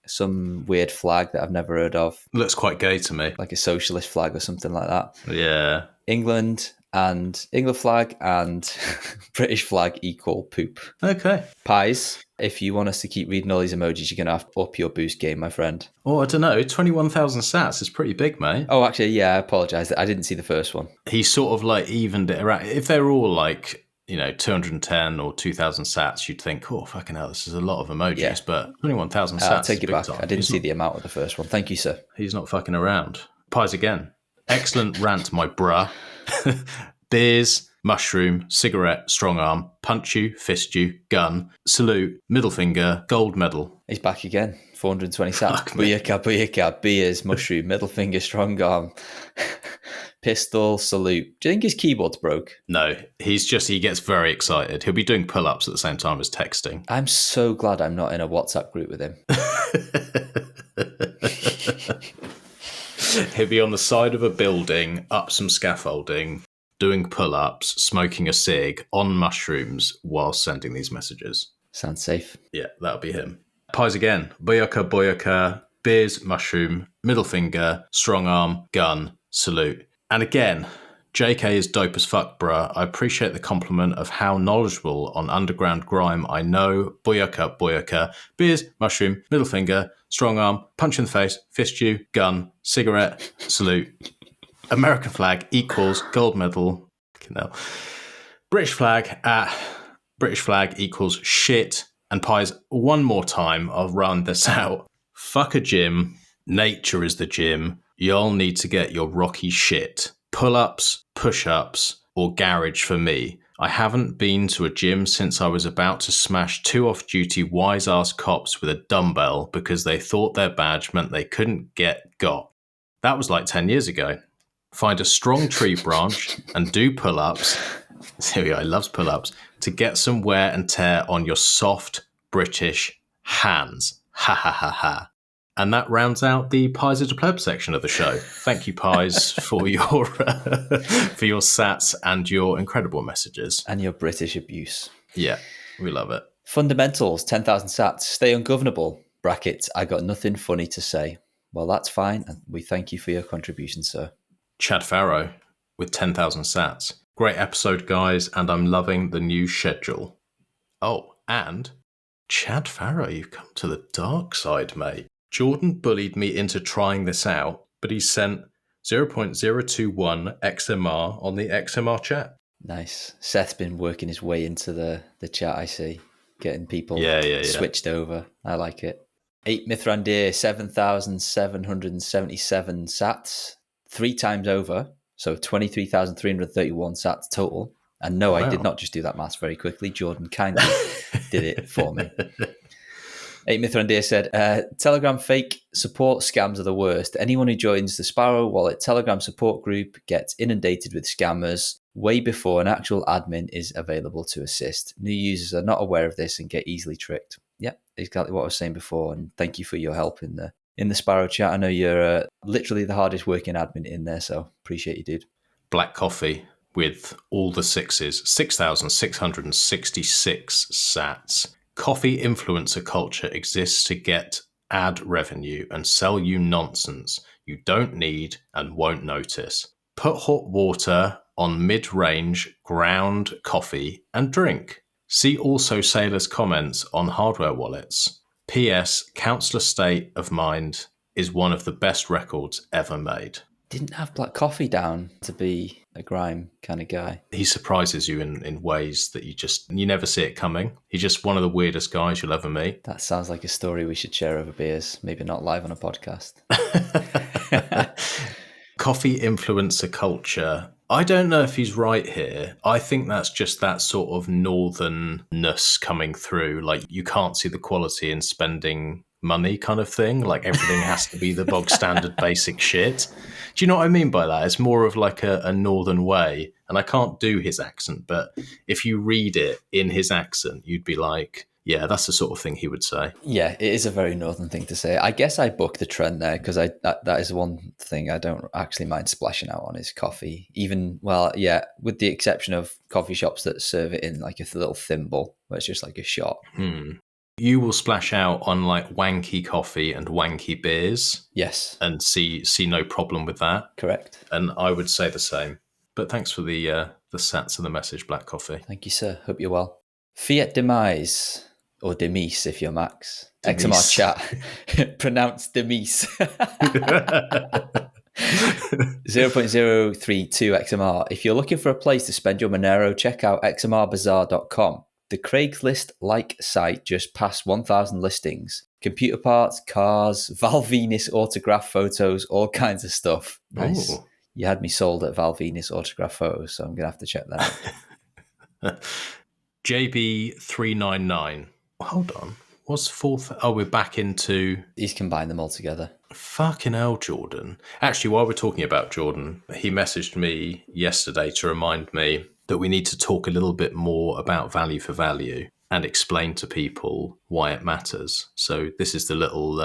some weird flag that I've never heard of. Looks quite gay to me. Like a socialist flag or something like that. Yeah. England flag and British flag equal poop. Okay. Pies, if you want us to keep reading all these emojis, you're going to have to up your boost game, my friend. Oh, I don't know. 21,000 sats is pretty big, mate. Oh, actually, yeah, I apologise. I didn't see the first one. He sort of like evened it around. If they were all like, 210 or 2,000 sats, you'd think, oh, fucking hell, this is a lot of emojis. Yeah. But 21,000 sats I'll take is it big back. time. I didn't see the amount of the first one. Thank you, sir. He's not fucking around. Pies again. Excellent rant, my bruh. Beers, mushroom, cigarette, strong arm, punch you, fist you, gun, salute, middle finger, gold medal. He's back again. 420 sats. Booyaka, booyaka, beers, mushroom, middle finger, strong arm, pistol, salute. Do you think his keyboard's broke? No, he gets very excited. He'll be doing pull-ups at the same time as texting. I'm so glad I'm not in a WhatsApp group with him. He'll be on the side of a building, up some scaffolding, doing pull-ups, smoking a cig, on mushrooms while sending these messages. Sounds safe. Yeah, that'll be him. Pies again. Boyaka, boyaka, beers, mushroom, middle finger, strong arm, gun, salute. And again, JK is dope as fuck, bruh. I appreciate the compliment of how knowledgeable on underground grime I know. Boyaka, boyaka, beers, mushroom, middle finger, strong arm, punch in the face, fist you, gun, cigarette, salute. American flag equals gold medal. British flag equals shit. And Pies, one more time, I'll round this out. Fuck a gym. Nature is the gym. Y'all need to get your rocky shit. Pull-ups, push-ups, or garage for me. I haven't been to a gym since I was about to smash two off-duty wise-ass cops with a dumbbell because they thought their badge meant they couldn't get got. That was like 10 years ago. Find a strong tree branch and do pull-ups. Here we go, he loves pull-ups. To get some wear and tear on your soft British hands. Ha ha ha ha. And that rounds out the Pies at a Pleb section of the show. Thank you, Pies, for your sats and your incredible messages. And your British abuse. Yeah, we love it. Fundamentals, 10,000 sats. Stay ungovernable. Brackets, I got nothing funny to say. Well, that's fine. And we thank you for your contribution, sir. Chad Farrow with 10,000 sats. Great episode, guys, and I'm loving the new schedule. Oh, and Chad Farrow, you've come to the dark side, mate. Jordan bullied me into trying this out, but he sent 0.021 XMR on the XMR chat. Nice. Seth's been working his way into the chat, I see. Getting people Yeah. switched over. I like it. 8 Mithrandir, 7,777 sats, 3 times over. So 23,331 sats total. And no, I did Wow. not just do that maths very quickly. Jordan kindly did it for me. 8 Mithrandir said, Telegram fake support scams are the worst. Anyone who joins the Sparrow Wallet Telegram support group gets inundated with scammers way before an actual admin is available to assist. New users are not aware of this and get easily tricked. Yeah, exactly what I was saying before. And thank you for your help in the Sparrow chat. I know you're literally the hardest working admin in there, so appreciate you, dude. Black coffee with all the sixes, 6,666 sats. Coffee influencer culture exists to get ad revenue and sell you nonsense you don't need and won't notice. Put hot water on mid-range ground coffee and drink. See also Saylor's comments on hardware wallets. P.S. Counselor State of Mind is one of the best records ever made. Didn't have black coffee down to be a grime kind of guy. He surprises you in ways that you never see it coming. He's just one of the weirdest guys you'll ever meet. That sounds like a story we should share over beers, maybe not live on a podcast. Coffee influencer culture. I don't know if he's right here. I think that's just that sort of northernness coming through. Like, you can't see the quality in spending money kind of thing. Like, everything has to be the bog standard basic shit. Do you know what I mean by that? It's more of like a northern way. And I can't do his accent, but if you read it in his accent, you'd be like, yeah, that's the sort of thing he would say. Yeah, it is a very northern thing to say. I guess I buck the trend there because that is one thing I don't actually mind splashing out on is coffee. Even, well, yeah, with the exception of coffee shops that serve it in like a little thimble where it's just like a shot. You will splash out on like wanky coffee and wanky beers. Yes. And see no problem with that. Correct. And I would say the same. But thanks for the sats and the message, Black Coffee. Thank you, sir. Hope you're well. Fiat Demise, or Demise if you're Max. Demise. XMR chat. Pronounced Demise. 0.032 XMR. If you're looking for a place to spend your Monero, check out xmrbazaar.com. The Craigslist-like site just passed 1,000 listings. Computer parts, cars, Val Venus autograph photos, all kinds of stuff. Nice. Ooh. You had me sold at Val Venus autograph photos, so I'm going to have to check that out. JB399. Hold on. What's fourth? Oh, we're back into... He's combined them all together. Fucking hell, Jordan. Actually, while we're talking about Jordan, he messaged me yesterday to remind me that we need to talk a little bit more about value for value and explain to people why it matters. So this is the little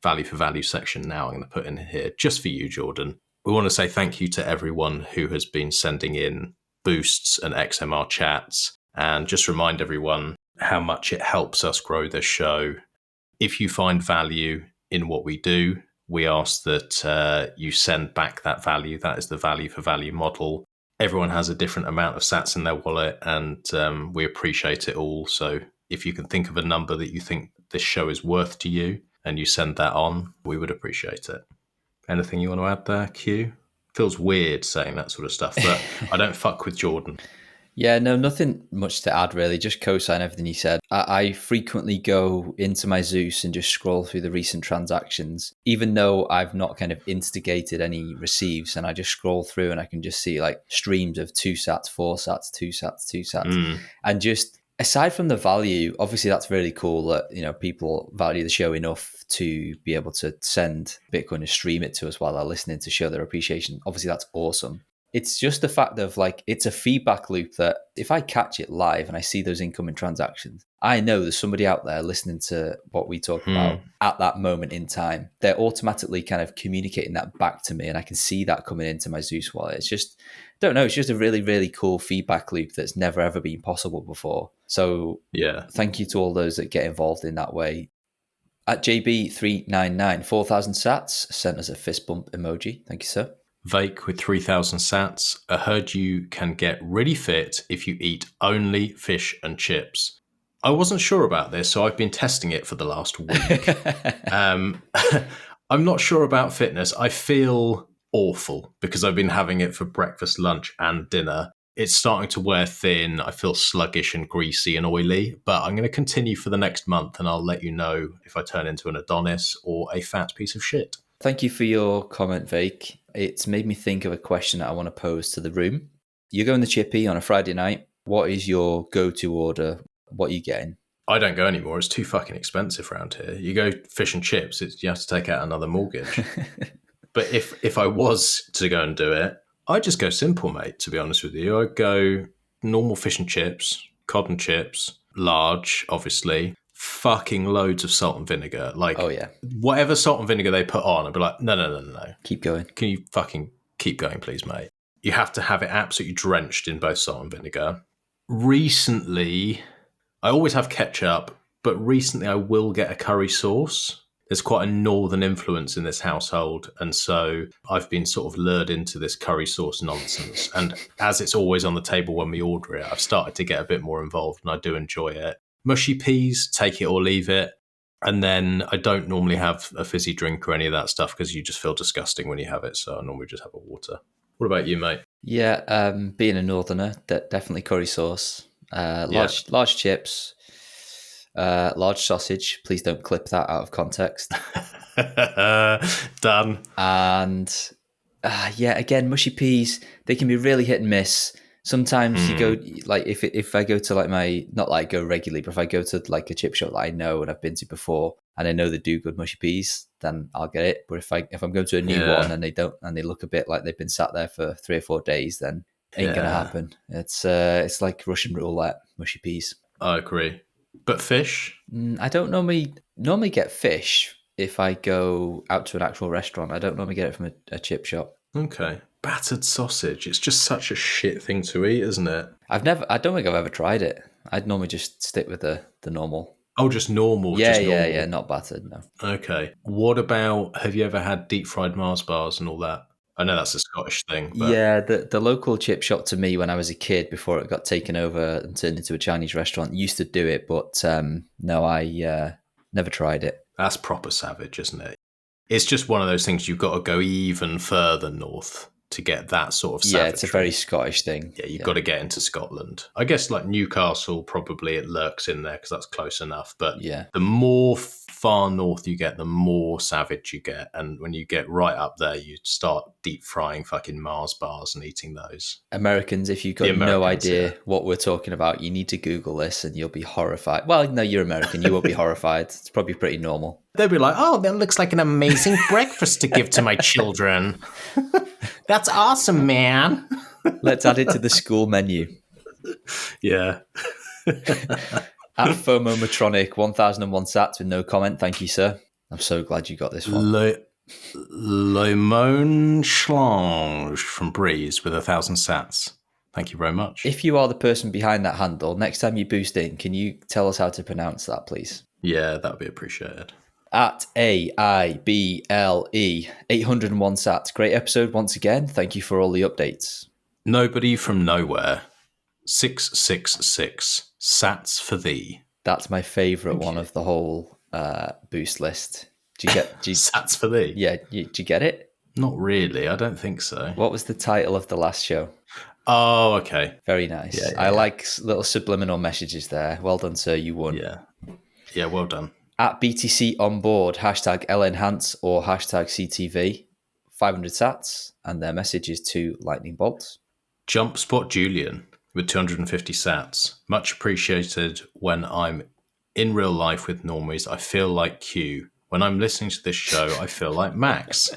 value for value section now I'm going to put in here just for you, Jordan. We want to say thank you to everyone who has been sending in boosts and XMR chats, and just remind everyone how much it helps us grow the show. If you find value in what we do, we ask that you send back that value. That is the value for value model. Everyone has a different amount of sats in their wallet, and we appreciate it all. So if you can think of a number that you think this show is worth to you and you send that on, we would appreciate it. Anything you want to add there, Q? Feels weird saying that sort of stuff, but I don't fuck with Jordan. Yeah, no, nothing much to add, really. Just co-sign everything you said. I frequently go into my Zeus and just scroll through the recent transactions, even though I've not kind of instigated any receives, and I just scroll through and I can just see like streams of 2 sats, 4 sats, 2 sats, 2 sats. And just aside from the value, obviously that's really cool that, you know, people value the show enough to be able to send Bitcoin and stream it to us while they're listening to show their appreciation. Obviously that's awesome. It's just the fact of like, it's a feedback loop that if I catch it live and I see those incoming transactions, I know there's somebody out there listening to what we talk about at that moment in time. They're automatically kind of communicating that back to me, and I can see that coming into my Zeus wallet. It's just, I don't know, it's just a really, really cool feedback loop that's never ever been possible before. So yeah, thank you to all those that get involved in that way. At JB399, 4,000 sats, sent us a fist bump emoji. Thank you, sir. Vake with 3,000 sats. I heard you can get really fit if you eat only fish and chips. I wasn't sure about this, so I've been testing it for the last week. I'm not sure about fitness. I feel awful because I've been having it for breakfast, lunch, and dinner. It's starting to wear thin. I feel sluggish and greasy and oily, but I'm going to continue for the next month and I'll let you know if I turn into an Adonis or a fat piece of shit. Thank you for your comment, Vake. It's made me think of a question that I want to pose to the room. You're going to Chippy on a Friday night. What is your go-to order? What are you getting? I don't go anymore. It's too fucking expensive around here. You go fish and chips, you have to take out another mortgage. But if I was to go and do it, I'd just go simple, mate, to be honest with you. I'd go normal fish and chips, cod and chips, large, obviously, fucking loads of salt and vinegar. Like, Oh, yeah. whatever salt and vinegar they put on, I'd be like, no. Keep going. Can you fucking keep going, please, mate? You have to have it absolutely drenched in both salt and vinegar. Recently, I always have ketchup, but recently I will get a curry sauce. There's quite a northern influence in this household, and so I've been sort of lured into this curry sauce nonsense. And as it's always on the table when we order it, I've started to get a bit more involved, and I do enjoy it. Mushy peas, take it or leave it. And then I don't normally have a fizzy drink or any of that stuff because you just feel disgusting when you have it, so I normally just have a water. What about you, mate? Yeah, being a northerner, definitely curry sauce. Large chips. Large sausage. Please don't clip that out of context. Done. And again, mushy peas. They can be really hit and miss. Sometimes you go like if I go to like my not like go regularly, but if I go to like a chip shop that I know and I've been to before and I know they do good mushy peas, then I'll get it. But if I'm going to a new one and they don't and they look a bit like they've been sat there for 3 or 4 days, then ain't gonna happen. It's like Russian roulette, mushy peas. I agree. But fish? I don't normally get fish if I go out to an actual restaurant. I don't normally get it from a chip shop. Okay. Battered sausage. It's just such a shit thing to eat, isn't it? I don't think I've ever tried it. I'd normally just stick with the normal. Oh, just normal? Yeah, just normal. yeah, not battered, no. Okay. What about, have you ever had deep fried Mars bars and all that? I know that's a Scottish thing. But... Yeah, the local chip shop to me when I was a kid, before it got taken over and turned into a Chinese restaurant, used to do it, but no, I never tried it. That's proper savage, isn't it? It's just one of those things you've got to go even further north to get that sort of savagery. Yeah, it's a very Scottish thing. Yeah, you've got to get into Scotland. I guess like Newcastle, probably it lurks in there because that's close enough. But yeah, the more far north you get, the more savage you get. And when you get right up there, you start deep frying fucking Mars bars and eating those. Americans, if you've got no idea what we're talking about, you need to Google this and you'll be horrified. Well, no, you're American. You won't be horrified. It's probably pretty normal. They'll be like, oh, that looks like an amazing breakfast to give to my children. That's awesome, man. Let's add it to the school menu. Yeah. At FOMO-matronic, 1001 sats with no comment. Thank you, sir. I'm so glad you got this one. Limon Schlange from Breeze with 1,000 sats. Thanp you very much. If you are the person behind that handle, next time you boost in, can you tell us how to pronounce that, please? Yeah, that would be appreciated. At AIBLE, 801 sats. Great episode once again. Thank you for all the updates. Nobody from nowhere. 666 sats for thee. That's my favourite one of the whole boost list. Do you get sats for thee? Yeah, do you get it? Not really. I don't think so. What was the title of the last show? Oh, okay. Very nice. Yeah, I like little subliminal messages there. Well done, sir. You won. Yeah, well done. At BTC on board, hashtag LEnhance or hashtag CTV, 500 sats, and their message is to Lightning Bolts. Jump Spot Julian with 250 sats. Much appreciated. When I'm in real life with normies, I feel like Q. When I'm listening to this show, I feel like Max.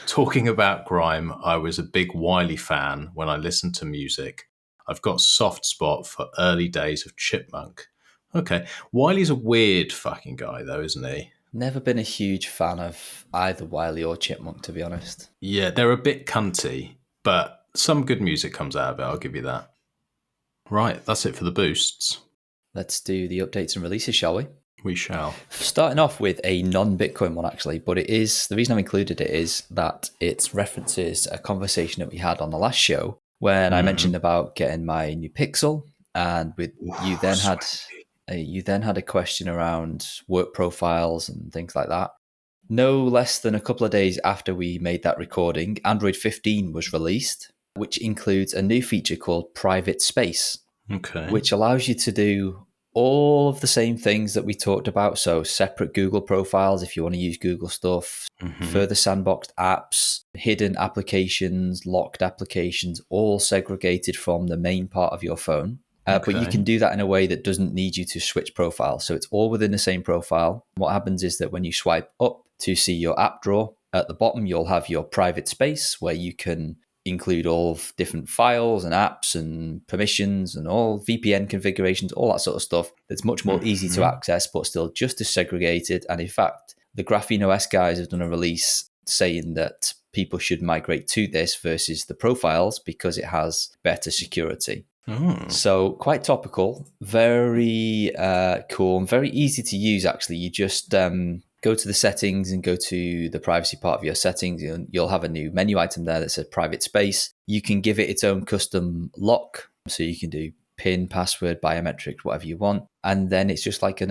Talking about grime, I was a big Wiley fan when I listened to music. I've got soft spot for early days of Chipmunk. Okay, Wiley's a weird fucking guy though, isn't he? Never been a huge fan of either Wiley or Chipmunk, to be honest. Yeah, they're a bit cunty, but some good music comes out of it, I'll give you that. Right, that's it for the boosts. Let's do the updates and releases, shall we? We shall. Starting off with a non-Bitcoin one, actually, but it is, the reason I've included it is that it references a conversation that we had on the last show when I mentioned about getting my new Pixel, and you then had a question around work profiles and things like that. No less than a couple of days after we made that recording, Android 15 was released. which includes a new feature called private space, Okay. which allows you to do all of the same things that we talked about. So separate Google profiles if you want to use Google stuff, further sandboxed apps, hidden applications, locked applications, all segregated from the main part of your phone. But you can do that in a way that doesn't need you to switch profiles. So it's all within the same profile. What happens is that when you swipe up to see your app drawer, at the bottom, you'll have your private space where you can include all of different files and apps and permissions and all VPN configurations, all that sort of stuff. That's much more easy to access, but still just as segregated. And in fact, the Graphene OS guys have done a release saying that people should migrate to this versus the profiles because it has better security. So quite topical, very cool, and very easy to use, actually. You just go to the settings and go to the privacy part of your settings. You'll have a new menu item there that says private space. You can give it its own custom lock. So you can do PIN, password, biometrics, whatever you want. And then it's just like a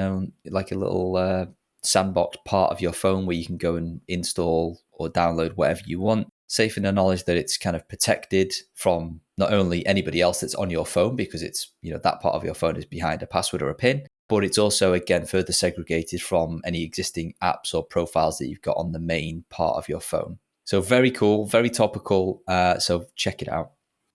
little sandbox part of your phone where you can go and install or download whatever you want. Safe in the knowledge that it's kind of protected from not only anybody else that's on your phone, because it's, that part of your phone is behind a password or a PIN, but it's also, again, further segregated from any existing apps or profiles that you've got on the main part of your phone. So very cool, very topical. So check it out.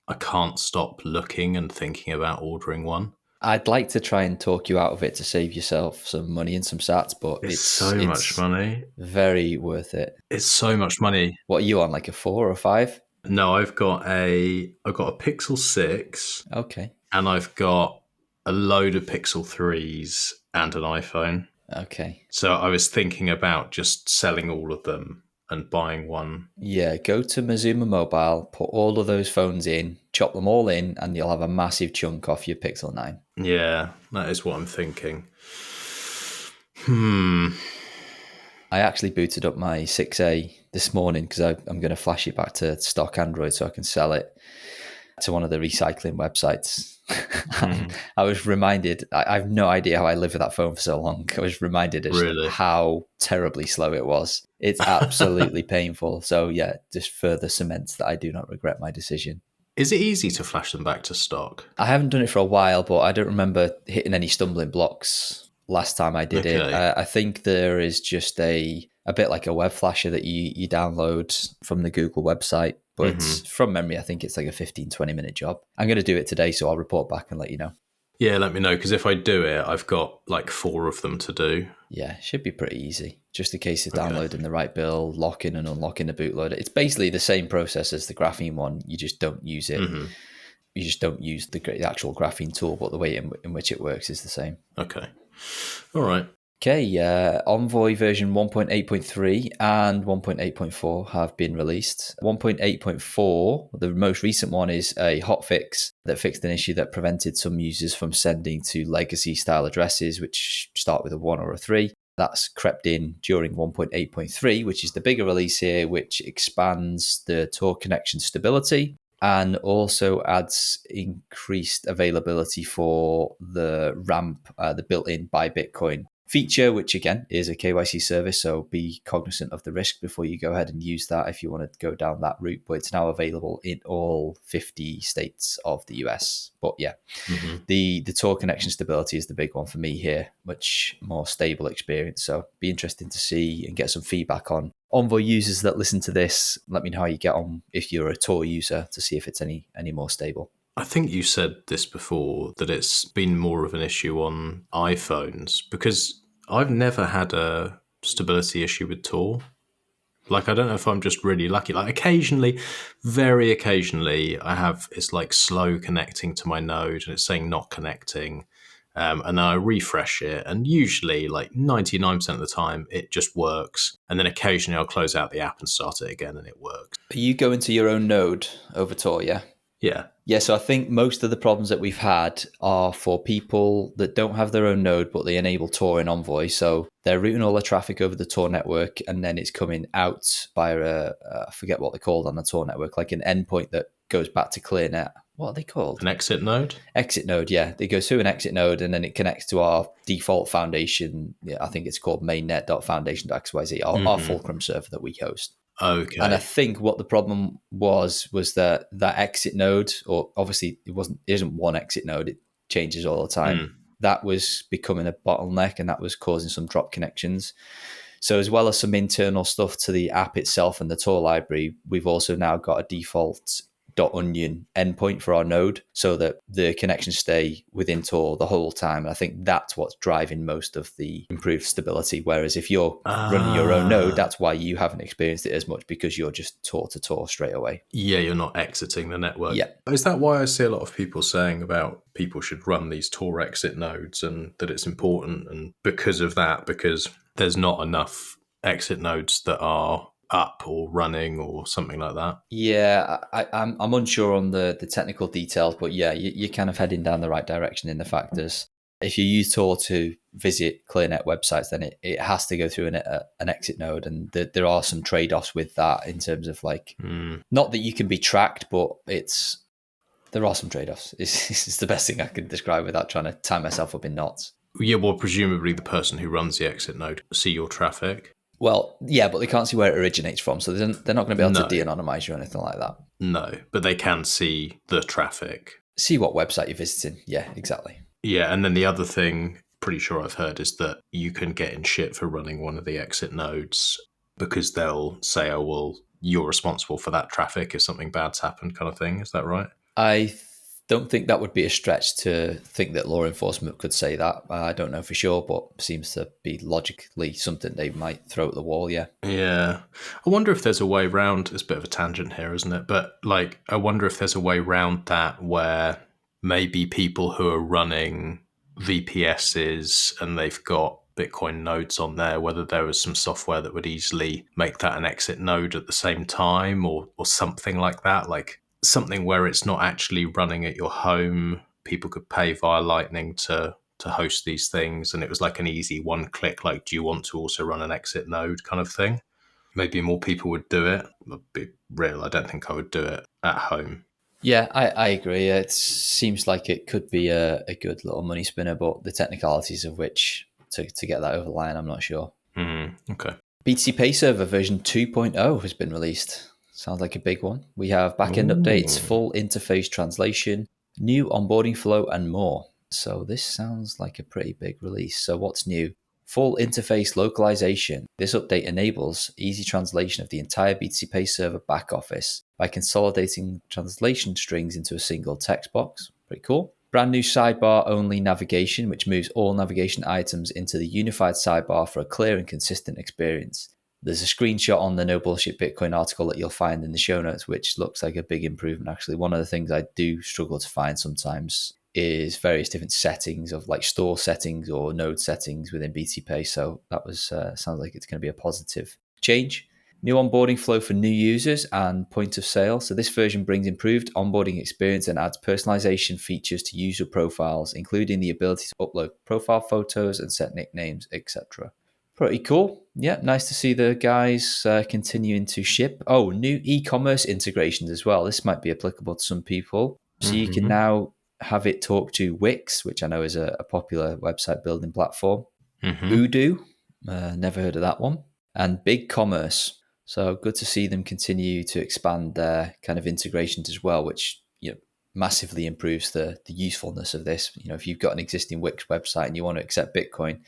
I can't stop looking and thinking about ordering one. I'd like to try and talk you out of it to save yourself some money and some sats, but it's so much money. Very worth it. It's so much money. What are you on, like a 4 or a 5? No, I've got a Pixel 6. Okay. And I've got a load of Pixel 3s and an iPhone. Okay. So I was thinking about just selling all of them and buying one. Yeah, go to Mazuma Mobile, put all of those phones in, chop them all in, and you'll have a massive chunk off your Pixel 9. Yeah, that is what I'm thinking. I actually booted up my 6A this morning because I'm going to flash it back to stock Android so I can sell it to one of the recycling websites. I was reminded, I have no idea how I lived with that phone for so long. I was reminded of how terribly slow it was. It's absolutely painful. So yeah, just further cements that I do not regret my decision. Is it easy to flash them back to stock? I haven't done it for a while, but I don't remember hitting any stumbling blocks last time I did it. I think there is just a bit like a web flasher that you download from the Google website. But it's, from memory, I think it's like a 15-20 minute job. I'm going to do it today, so I'll report back and let you know. Yeah, let me know, because if I do it, I've got like 4 of them to do. Yeah, it should be pretty easy. Just a case of downloading the right build, locking and unlocking the bootloader. It's basically the same process as the Graphene one. You just don't use it. You just don't use the actual Graphene tool, but the way in which it works is the same. Okay. All right. Okay, Envoy version 1.8.3 and 1.8.4 have been released. 1.8.4, the most recent one, is a hotfix that fixed an issue that prevented some users from sending to legacy style addresses, which start with a 1 or a 3. That's crept in during 1.8.3, which is the bigger release here, which expands the Tor connection stability and also adds increased availability for the ramp, the built-in Buy Bitcoin feature, which again is a KYC service, so be cognizant of the risk before you go ahead and use that if you want to go down that route. But it's now available in all 50 states of the US. But yeah, the Tor connection stability is the big one for me here, much more stable experience. So be interesting to see and get some feedback on Envoy users that listen to this. Let me know how you get on if you're a Tor user to see if it's any more stable. I think you said this before, that it's been more of an issue on iPhones, because I've never had a stability issue with Tor. Like, I don't know if I'm just really lucky. Like, occasionally, very occasionally, it's like slow connecting to my node and it's saying not connecting. And then I refresh it, and usually like 99% of the time it just works. And then occasionally I'll close out the app and start it again and it works. Are you going to your own node over Tor, yeah? Yeah. Yeah, so I think most of the problems that we've had are for people that don't have their own node, but they enable Tor in Envoy. So they're routing all their traffic over the Tor network, and then it's coming out via I forget what they're called on the Tor network, like an endpoint that goes back to ClearNet. What are they called? An exit node? Exit node, yeah. They go through an exit node, and then it connects to our default foundation. Yeah, I think it's called mainnet.foundation.xyz, our fulcrum server that we host. Okay. And I think what the problem was that exit node, or obviously it isn't one exit node, it changes all the time. That was becoming a bottleneck, and that was causing some drop connections. So as well as some internal stuff to the app itself and the Tor library, we've also now got a default .onion endpoint for our node so that the connections stay within Tor the whole time. And I think that's what's driving most of the improved stability. Whereas if you're running your own node, that's why you haven't experienced it as much, because you're just Tor to Tor straight away. Yeah, you're not exiting the network. Yeah. Is that why I see a lot of people saying about people should run these Tor exit nodes and that it's important? And because of that, because there's not enough exit nodes that are up or running or something like that? Yeah, I'm unsure on the technical details, but yeah, you're kind of heading down the right direction in the factors. If you use Tor to visit ClearNet websites, then it has to go through an exit node, and there are some trade-offs with that in terms of like, not that you can be tracked, but there are some trade-offs. It's the best thing I can describe without trying to tie myself up in knots. Yeah, well, presumably the person who runs the exit node see your traffic. Well, yeah, but they can't see where it originates from, so they're not going to be able to de-anonymize you or anything like that. No, but they can see the traffic. See what website you're visiting. Yeah, exactly. Yeah, and then the other thing, pretty sure I've heard, is that you can get in shit for running one of the exit nodes because they'll say, oh, well, you're responsible for that traffic if something bad's happened, kind of thing. Is that right? I don't think that would be a stretch to think that law enforcement could say that. I don't know for sure, but seems to be logically something they might throw at the wall, yeah. Yeah. I wonder if there's a way around, it's a bit of a tangent here, isn't it? But like, I wonder if there's a way around that where maybe people who are running VPSs and they've got Bitcoin nodes on there, whether there was some software that would easily make that an exit node at the same time or something like that, like something where it's not actually running at your home. People could pay via Lightning to host these things, and it was like an easy one click, like, do you want to also run an exit node kind of thing? Maybe more people would do it. I'll be real, I don't think I would do it at home. Yeah, I agree. It seems like it could be a good little money spinner, but the technicalities of which to get that over the line, I'm not sure. Okay. BTCPay server version 2.0 has been released. Sounds like a big one. We have backend updates, full interface translation, new onboarding flow, and more. So this sounds like a pretty big release. So what's new? Full interface localization. This update enables easy translation of the entire BTCPay server back office by consolidating translation strings into a single text box. Pretty cool. Brand new sidebar only navigation, which moves all navigation items into the unified sidebar for a clear and consistent experience. There's a screenshot on the No Bullshit Bitcoin article that you'll find in the show notes, which looks like a big improvement. Actually, one of the things I do struggle to find sometimes is various different settings of like store settings or node settings within BTCPay. So that was sounds like it's going to be a positive change. New onboarding flow for new users and point of sale. So this version brings improved onboarding experience and adds personalization features to user profiles, including the ability to upload profile photos and set nicknames, etc. Pretty cool. Yeah, nice to see the guys continuing to ship. Oh, new e-commerce integrations as well. This might be applicable to some people. So you can now have it talk to Wix, which I know is a popular website building platform. Odoo, never heard of that one. And BigCommerce. So good to see them continue to expand their kind of integrations as well, which massively improves the usefulness of this. If you've got an existing Wix website and you want to accept Bitcoin,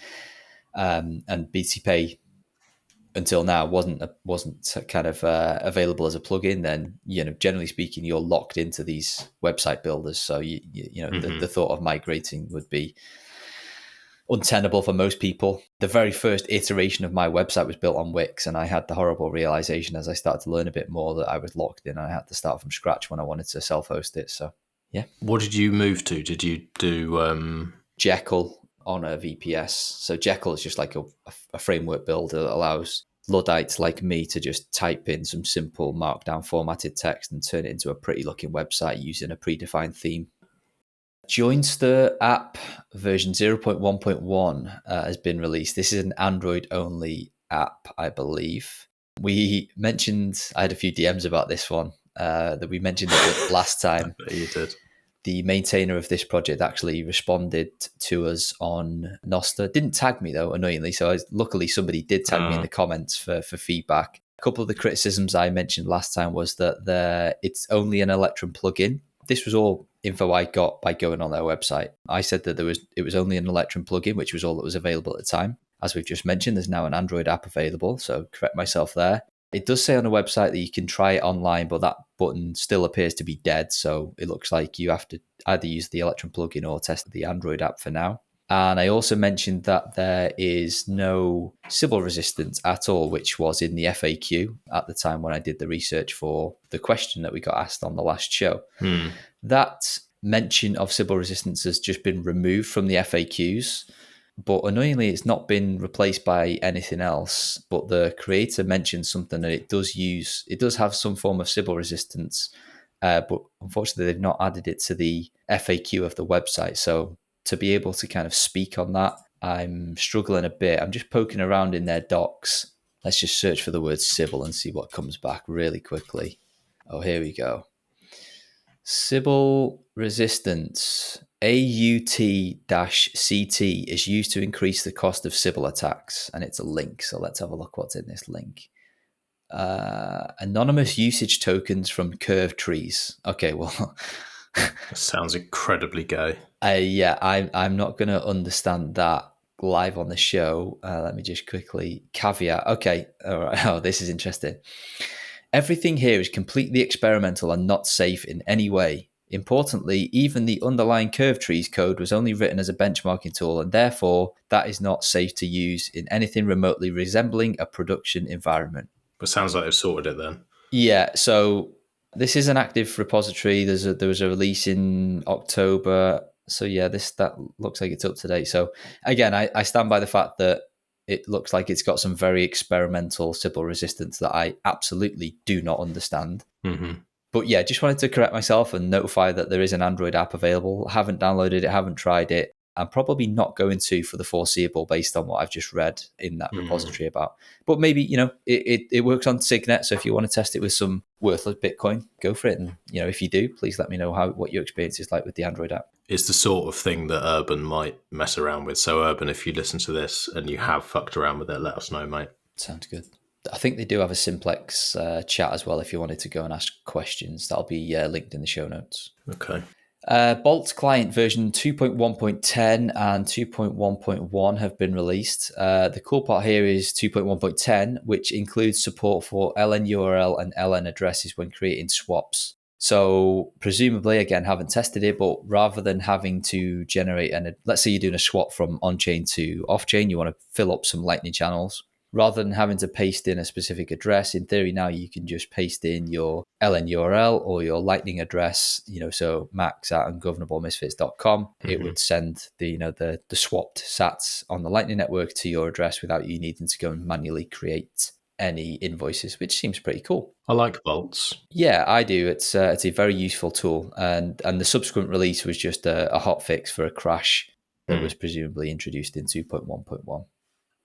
and BTCPay until now wasn't kind of available as a plugin, then generally speaking you're locked into these website builders. So the thought of migrating would be untenable for most people. The very first iteration of my website was built on Wix, and I had the horrible realization as I started to learn a bit more that I was locked in and I had to start from scratch when I wanted to self-host it. So yeah. What did you move to? Did you do Jekyll on a VPS? So Jekyll is just like a framework builder that allows Luddites like me to just type in some simple markdown formatted text and turn it into a pretty looking website using a predefined theme. Joinster app version 0.1.1 has been released. This is an Android only app, I believe. We mentioned, I had a few DMs about this one that we mentioned it last time. You did. The maintainer of this project actually responded to us on Nostr. Didn't tag me though, annoyingly. So luckily somebody did tag me in the comments for feedback. couple of the criticisms I mentioned last time was that it's only an Electrum plugin. This was all info I got by going on their website. I said that it was only an Electrum plugin, which was all that was available at the time. As we've just mentioned, there's now an Android app available, so correct myself there. It does say on the website that you can try it online, but that button still appears to be dead, so it looks like you have to either use the Electrum plugin or test the Android app for now. And I also mentioned that there is no Sybil resistance at all, which was in the FAQ at the time when I did the research for the question that we got asked on the last show. That mention of Sybil resistance has just been removed from the FAQs, but annoyingly, it's not been replaced by anything else. But the creator mentioned something that it does have some form of Sybil resistance, but unfortunately, they've not added it to the FAQ of the website. So to be able to kind of speak on that, I'm struggling a bit. I'm just poking around in their docs. Let's just search for the word Sybil and see what comes back really quickly. Oh, here we go. Sybil resistance. AUT-CT is used to increase the cost of Sybil attacks. And it's a link. So let's have a look what's in this link. Anonymous usage tokens from curved trees. Okay, well... Sounds incredibly gay. Yeah, I'm not going to understand that live on the show. Let me just quickly caveat. Okay, all right. Oh, this is interesting. Everything here is completely experimental and not safe in any way. Importantly, even the underlying curve trees code was only written as a benchmarking tool, and therefore that is not safe to use in anything remotely resembling a production environment. But sounds like they've sorted it then. Yeah, so this is an active repository. There was a release in October. So yeah, that looks like it's up to date. So again, I stand by the fact that it looks like it's got some very experimental Sybil resistance that I absolutely do not understand. Mm-hmm. But yeah, just wanted to correct myself and notify that there is an Android app available. Haven't downloaded it, haven't tried it. I'm probably not going to for the foreseeable based on what I've just read in that repository about. But maybe, it works on Signet. So if you want to test it with some worthless Bitcoin, go for it. And, if you do, please let me know what your experience is like with the Android app. It's the sort of thing that Urban might mess around with. So Urban, if you listen to this and you have fucked around with it, let us know, mate. Sounds good. I think they do have a Simplex chat as well if you wanted to go and ask questions. That'll be linked in the show notes. Okay. Bolt client version 2.1.10 and 2.1.1 have been released. The cool part here is 2.1.10, which includes support for LN URL and LN addresses when creating swaps. So presumably, again, haven't tested it, but rather than having to generate let's say you're doing a swap from on-chain to off-chain, you want to fill up some Lightning channels. Rather than having to paste in a specific address, in theory now you can just paste in your LN URL or your Lightning address, so max@ungovernablemisfits.com. It would send the swapped sats on the Lightning network to your address without you needing to go and manually create any invoices, which seems pretty cool. I like bolts. Yeah, I do. It's a very useful tool. And the subsequent release was just a hot fix for a crash that was presumably introduced in 2.1.1.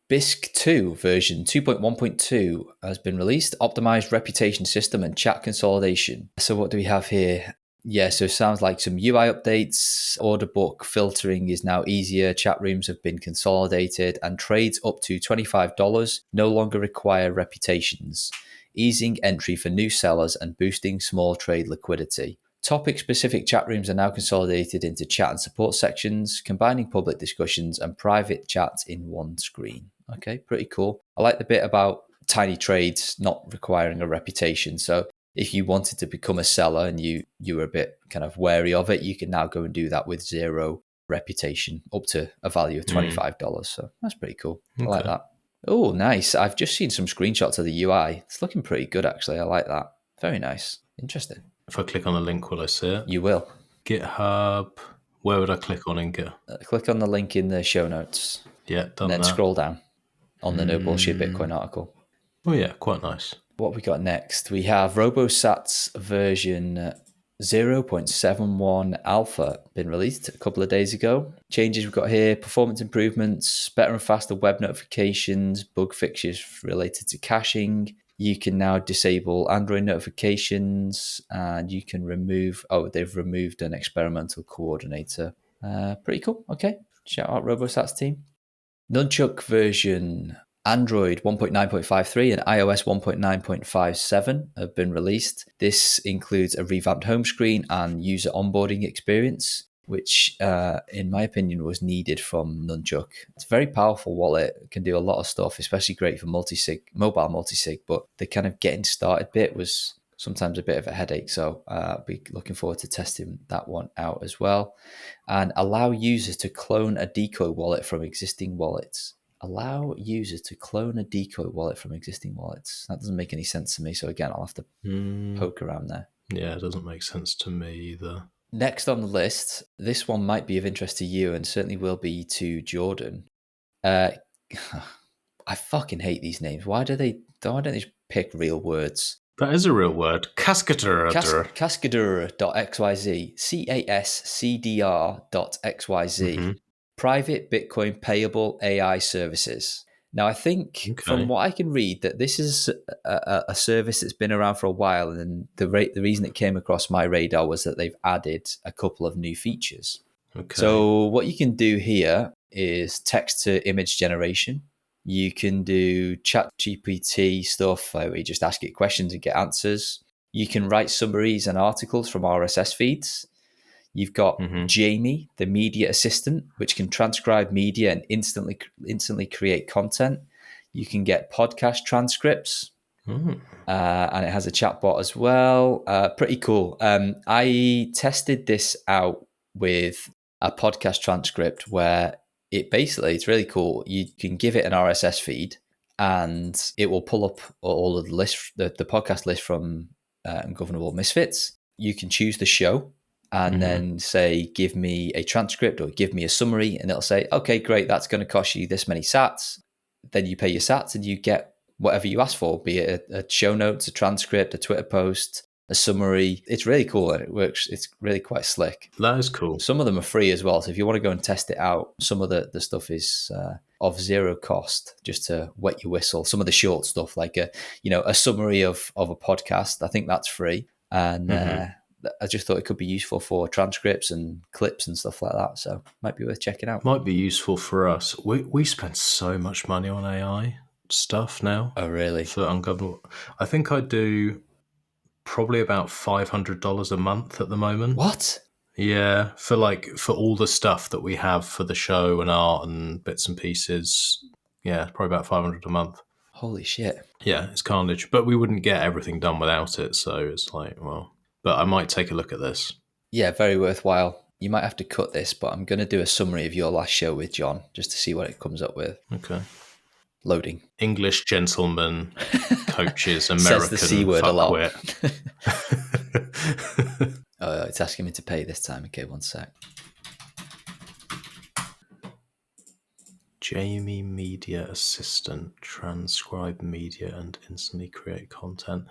BISC 2 version 2.1.2 has been released, optimized reputation system and chat consolidation. So what do we have here? Yeah, so it sounds like some UI updates, order book filtering is now easier, chat rooms have been consolidated, and trades up to $25 no longer require reputations, easing entry for new sellers and boosting small trade liquidity. Topic-specific chat rooms are now consolidated into chat and support sections, combining public discussions and private chats in one screen. Okay, pretty cool. I like the bit about tiny trades not requiring a reputation. So if you wanted to become a seller and you were a bit kind of wary of it, you can now go and do that with zero reputation up to a value of $25. So that's pretty cool. Okay. I like that. Oh, nice. I've just seen some screenshots of the UI. It's looking pretty good, actually. I like that. Very nice. Interesting. If I click on the link, will I see it? You will. GitHub. Where would I click on in Git? Click on the link in the show notes. Yeah, done that. And then scroll down on the No Bullshit Bitcoin article. Oh yeah, quite nice. What we got next? We have RoboSats version 0.71 alpha been released a couple of days ago. Changes we've got here: performance improvements, better and faster web notifications, bug fixes related to caching. You can now disable Android notifications, and you can they've removed an experimental coordinator. Pretty cool. Okay. Shout out RoboSats team. Nunchuk version Android 1.9.53 and iOS 1.9.57 have been released. This includes a revamped home screen and user onboarding experience, which, in my opinion, was needed from Nunchuk. It's a very powerful wallet. It can do a lot of stuff, especially great for mobile multi-sig, but the kind of getting started bit was sometimes a bit of a headache. So I'll be looking forward to testing that one out as well. And allow users to clone a decoy wallet from existing wallets. Allow users to clone a decoy wallet from existing wallets. That doesn't make any sense to me. So again, I'll have to poke around there. Yeah, it doesn't make sense to me either. Next on the list, this one might be of interest to you and certainly will be to Jordan. I fucking hate these names. Why don't they just pick real words? That is a real word. Cascader. Cascadr.xyz. CASCDR.xyz. Private Bitcoin Payable AI Services. Now, I think from what I can read that this is a service that's been around for a while, and the reason it came across my radar was that they've added a couple of new features. Okay. So what you can do here is text to image generation. You can do chat GPT stuff where you just ask it questions and get answers. You can write summaries and articles from RSS feeds. You've got Jamie, the media assistant, which can transcribe media and instantly create content. You can get podcast transcripts, and it has a chatbot as well. Pretty cool. I tested this out with a podcast transcript where it's really cool. You can give it an RSS feed, and it will pull up all of the list, the podcast list from Ungovernable Misfits. You can choose the show. And then say, give me a transcript or give me a summary. And it'll say, okay, great, that's going to cost you this many sats. Then you pay your sats and you get whatever you ask for, be it a show notes, a transcript, a Twitter post, a summary. It's really cool and it works. It's really quite slick. That is cool. Some of them are free as well. So if you want to go and test it out, some of the stuff is of zero cost, just to wet your whistle. Some of the short stuff, like a summary of a podcast, I think that's free. And I just thought it could be useful for transcripts and clips and stuff like that. So might be worth checking out. Might be useful for us. We spend so much money on AI stuff now. Oh, really? For Ungovernable. I think I do probably about $500 a month at the moment. What? Yeah, for all the stuff that we have for the show and art and bits and pieces. Yeah, probably about $500 a month. Holy shit. Yeah, it's carnage. But we wouldn't get everything done without it. So it's like, well... But I might take a look at this. Yeah, very worthwhile. You might have to cut this, but I'm going to do a summary of your last show with John just to see what it comes up with. Okay. Loading. English gentleman coaches American says the C word a lot. Oh, it's asking me to pay this time. Okay, one sec. Jamie, media assistant, transcribe media and instantly create content.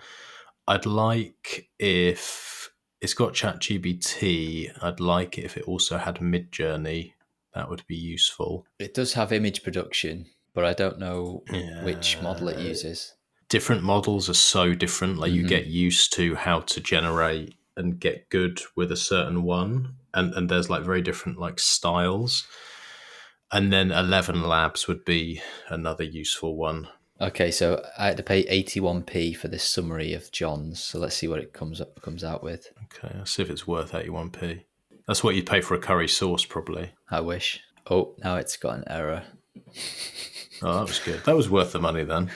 I'd like if it's got ChatGPT, I'd like it if it also had Midjourney. That would be useful. It does have image production, but I don't know which model it uses. Different models are so different. Like you get used to how to generate and get good with a certain one. And there's like very different like styles. And then 11 Labs would be another useful one. Okay, so I had to pay 81p for this summary of John's. So let's see what it comes out with. Okay, let's see if it's worth 81p. That's what you'd pay for a curry sauce, probably. I wish. Oh, now it's got an error. Oh, that was good. That was worth the money then.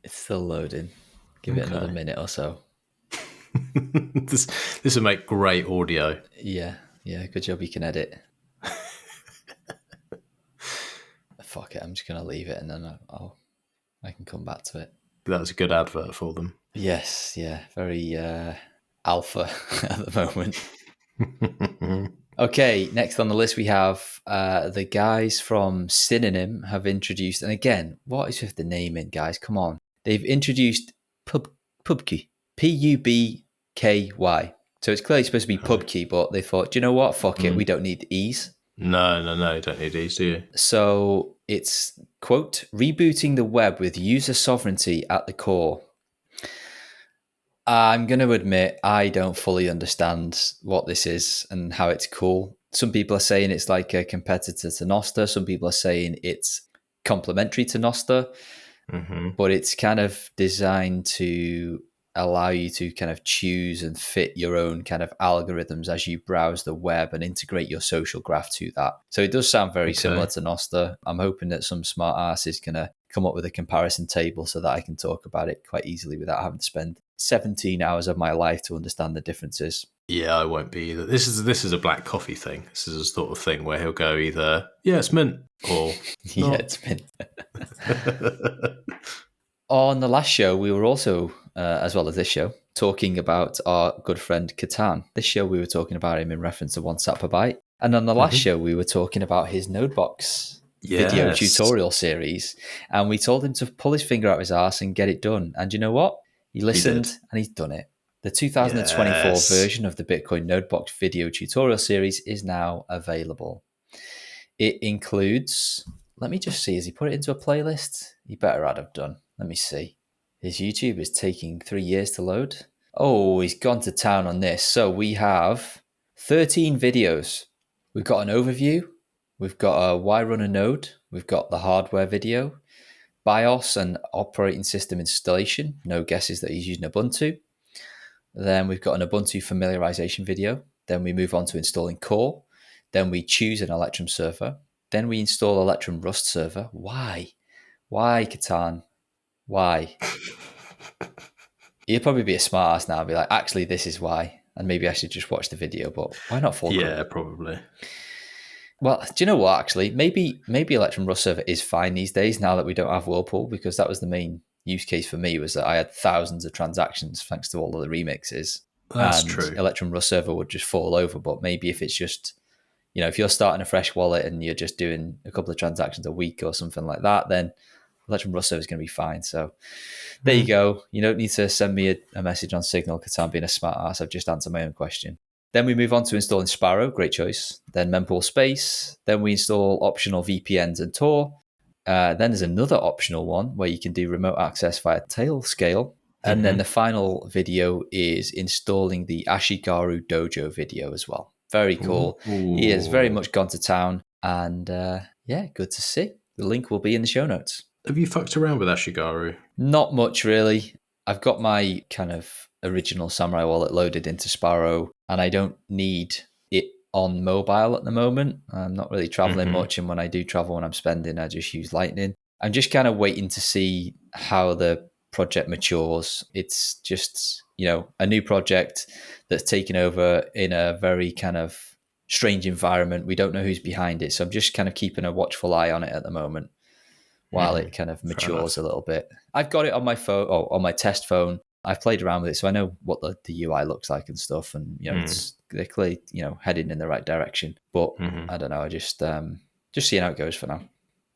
It's still loading. Give it another minute or so. This will make great audio. Yeah. Good job you can edit. Fuck it, I'm just going to leave it and then I can come back to it. That's a good advert for them. Yes, yeah. Very alpha at the moment. Okay, next on the list we have the guys from Synonym have introduced, and again, what is with the naming, guys? Come on. They've introduced PubKey. PUBKY. So it's clearly supposed to be PubKey, but they thought, do you know what? Fuck it, we don't need the E's. No, you don't need these, do you? So it's, quote, rebooting the web with user sovereignty at the core. I'm going to admit I don't fully understand what this is and how it's cool. Some people are saying it's like a competitor to Nostr. Some people are saying it's complementary to Nostr, Mm-hmm. but it's kind of designed to allow you to kind of choose and fit your own kind of algorithms as you browse the web and integrate your social graph to that. So it does sound very similar to Nostr. I'm hoping that some smart ass is going to come up with a comparison table so that I can talk about it quite easily without having to spend 17 hours of my life to understand the differences. Yeah, I won't be either. This is a black coffee thing. This is a sort of thing where he'll go either, yeah, it's mint, or Yeah, it's been. On the last show, we were also, as well as this show, talking about our good friend Catan. This show, we were talking about him in reference to 1 sat per byte. And on the last show, we were talking about his Nodebox video Yes. tutorial series. And we told him to pull his finger out his arse and get it done. And you know what? He listened and he's done it. The 2024 version of the Bitcoin Nodebox video tutorial series is now available. It includes, let me just see, has he put it into a playlist? He better have done. Let me see. His YouTube is taking 3 years to load. Oh, he's gone to town on this. So we have 13 videos. We've got an overview. We've got a why run a node. We've got the hardware video, BIOS and operating system installation. No guesses that he's using Ubuntu. Then we've got an Ubuntu familiarization video. Then we move on to installing Core. Then we choose an Electrum server. Then we install Electrum Rust server. Why? Why, Catan? Why? He'll probably be a smart ass now and be like, actually, this is why. And maybe I should just watch the video, but why not full code? Yeah, probably. Well, do you know what, actually? Maybe Electrum Rust server is fine these days now that we don't have Whirlpool, because that was the main use case for me, was that I had thousands of transactions thanks to all of the remixes. That's and true. Electrum Rust server would just fall over. But maybe if it's just, if you're starting a fresh wallet and you're just doing a couple of transactions a week or something like that, then Electrum Rust server is going to be fine. So there you go. You don't need to send me a message on Signal, Catan being a smart ass. I've just answered my own question. Then we move on to installing Sparrow. Great choice. Then mempool space. Then we install optional VPNs and Tor. Then there's another optional one where you can do remote access via Tailscale. And then the final video is installing the Ashigaru Dojo video as well. Very cool. Ooh. He has very much gone to town. And yeah, good to see. The link will be in the show notes. Have you fucked around with Ashigaru? Not much, really. I've got my kind of original Samurai wallet loaded into Sparrow, and I don't need it on mobile at the moment. I'm not really traveling much, and when I do travel, when I'm spending, I just use Lightning. I'm just kind of waiting to see how the project matures. It's just, a new project that's taken over in a very kind of strange environment. We don't know who's behind it, so I'm just kind of keeping a watchful eye on it at the moment while it kind of matures a little bit. I've got it on my phone, on my test phone. I've played around with it, so I know what the UI looks like and stuff. And they're clearly heading in the right direction. But I don't know. I just seeing how it goes for now.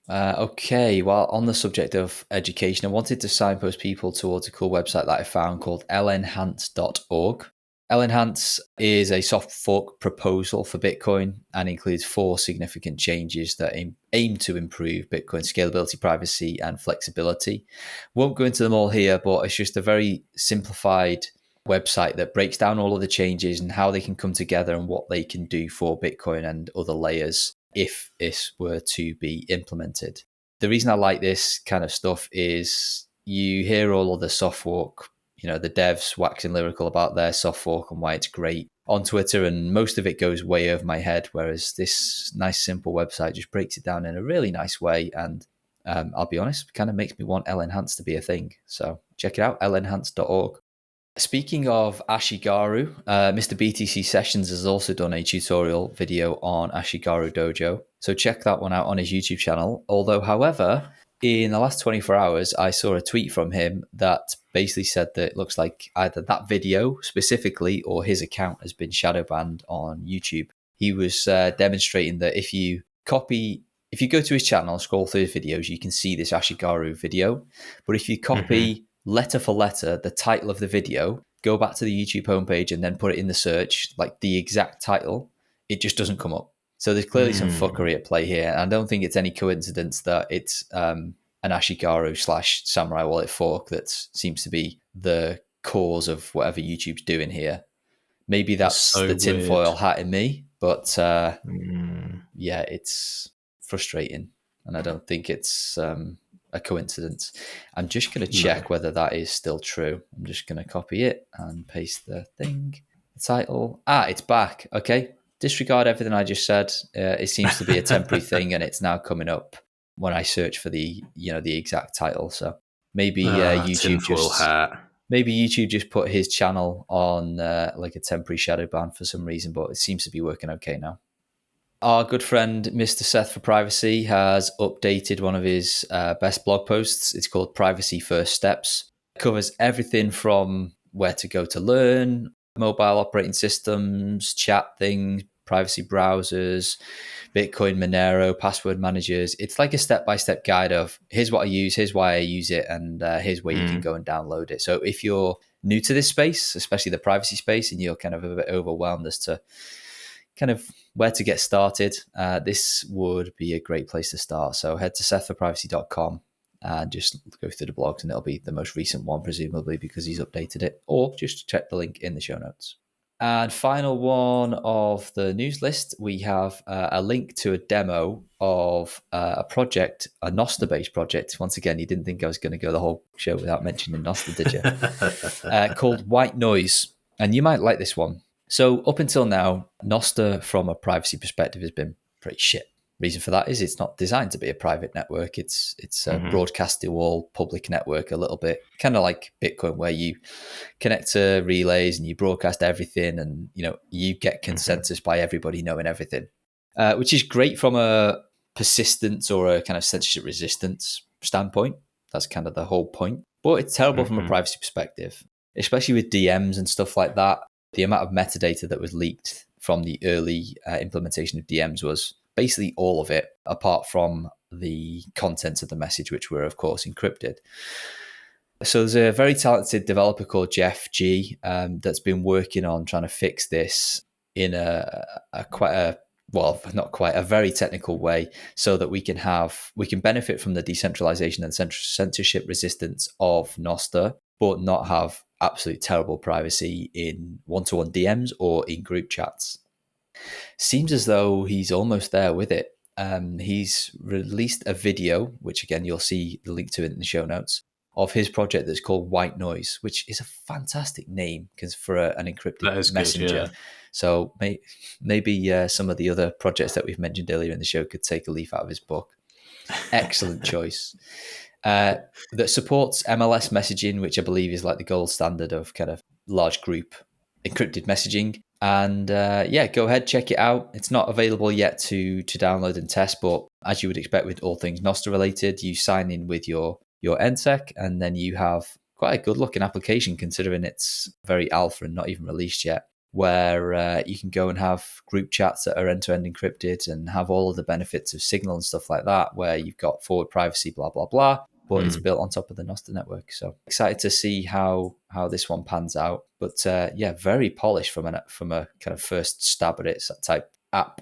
Okay. Well, on the subject of education, I wanted to signpost people towards a cool website that I found called lenhance.org. Lenhance is a soft fork proposal for Bitcoin and includes 4 significant changes that aim to improve Bitcoin scalability, privacy, and flexibility. Won't go into them all here, but it's just a very simplified website that breaks down all of the changes and how they can come together and what they can do for Bitcoin and other layers if this were to be implemented. The reason I like this kind of stuff is you hear all of the soft fork, the devs waxing lyrical about their soft fork and why it's great on Twitter, and most of it goes way over my head, whereas this nice, simple website just breaks it down in a really nice way, and I'll be honest, kind of makes me want Lenhance to be a thing. So check it out, lenhance.org. Speaking of Ashigaru, Mr. BTC Sessions has also done a tutorial video on Ashigaru Dojo, so check that one out on his YouTube channel. Although, however, in the last 24 hours, I saw a tweet from him that basically said that it looks like either that video specifically or his account has been shadow banned on YouTube. He was demonstrating that if you go to his channel, scroll through his videos, you can see this Ashigaru video. But if you copy letter for letter the title of the video, go back to the YouTube homepage and then put it in the search, like the exact title, it just doesn't come up. So there's clearly some fuckery at play here. And I don't think it's any coincidence that it's an Ashigaru / Samurai Wallet fork that seems to be the cause of whatever YouTube's doing here. Maybe that's so the tinfoil weird. hat in me, but yeah, it's frustrating. and I don't think it's a coincidence. I'm just going to check whether that is still true. I'm just going to copy it and paste the thing. The title. It's back. Okay. Disregard everything I just said. It seems to be a temporary thing, and it's now coming up when I search for the exact title. So maybe YouTube just put his channel on like a temporary shadow ban for some reason, but it seems to be working okay now. Our good friend Mr. Seth for Privacy has updated one of his best blog posts. It's called Privacy First Steps. It covers everything from where to go to learn, mobile operating systems, chat things, privacy browsers, Bitcoin, Monero, password managers. It's like a step-by-step guide of here's what I use, here's why I use it, and here's where you can go and download it. So if you're new to this space, especially the privacy space, and you're kind of a bit overwhelmed as to kind of where to get started, this would be a great place to start. So head to sethforprivacy.com and just go through the blogs, and it'll be the most recent one, presumably, because he's updated it, or just check the link in the show notes. And final one of the news list, we have a link to a demo of a project, a Nostr-based project. Once again, you didn't think I was going to go the whole show without mentioning Nostr, did you? Called White Noise. And you might like this one. So up until now, Nostr, from a privacy perspective, has been pretty shit. Reason for that is it's not designed to be a private network. It's a broadcast to all public network a little bit, kind of like Bitcoin, where you connect to relays and you broadcast everything, and you get consensus by everybody knowing everything, which is great from a persistence or a kind of censorship resistance standpoint. That's kind of the whole point. But it's terrible from a privacy perspective, especially with DMs and stuff like that. The amount of metadata that was leaked from the early implementation of DMs was basically all of it, apart from the contents of the message, which were, of course, encrypted. So there's a very talented developer called Jeff G that's been working on trying to fix this in a very technical way, so that we can benefit from the decentralization and censorship resistance of Nostr, but not have absolute terrible privacy in one-to-one DMs or in group chats. Seems as though he's almost there with it. He's released a video, which again, you'll see the link to it in the show notes, of his project that's called White Noise, which is a fantastic name because for an encrypted messenger. Good, yeah. So maybe some of the other projects that we've mentioned earlier in the show could take a leaf out of his book. Excellent choice. That supports MLS messaging, which I believe is like the gold standard of kind of large group encrypted messaging. And go ahead, check it out. It's not available yet to download and test, but as you would expect with all things Nostr related, you sign in with your NSEC, and then you have quite a good looking application considering it's very alpha and not even released yet, where you can go and have group chats that are end-to-end encrypted and have all of the benefits of Signal and stuff like that, where you've got forward privacy, blah, blah, blah, but it's built on top of the Nostr network. So excited to see how this one pans out. But very polished from a kind of first stab at it type app.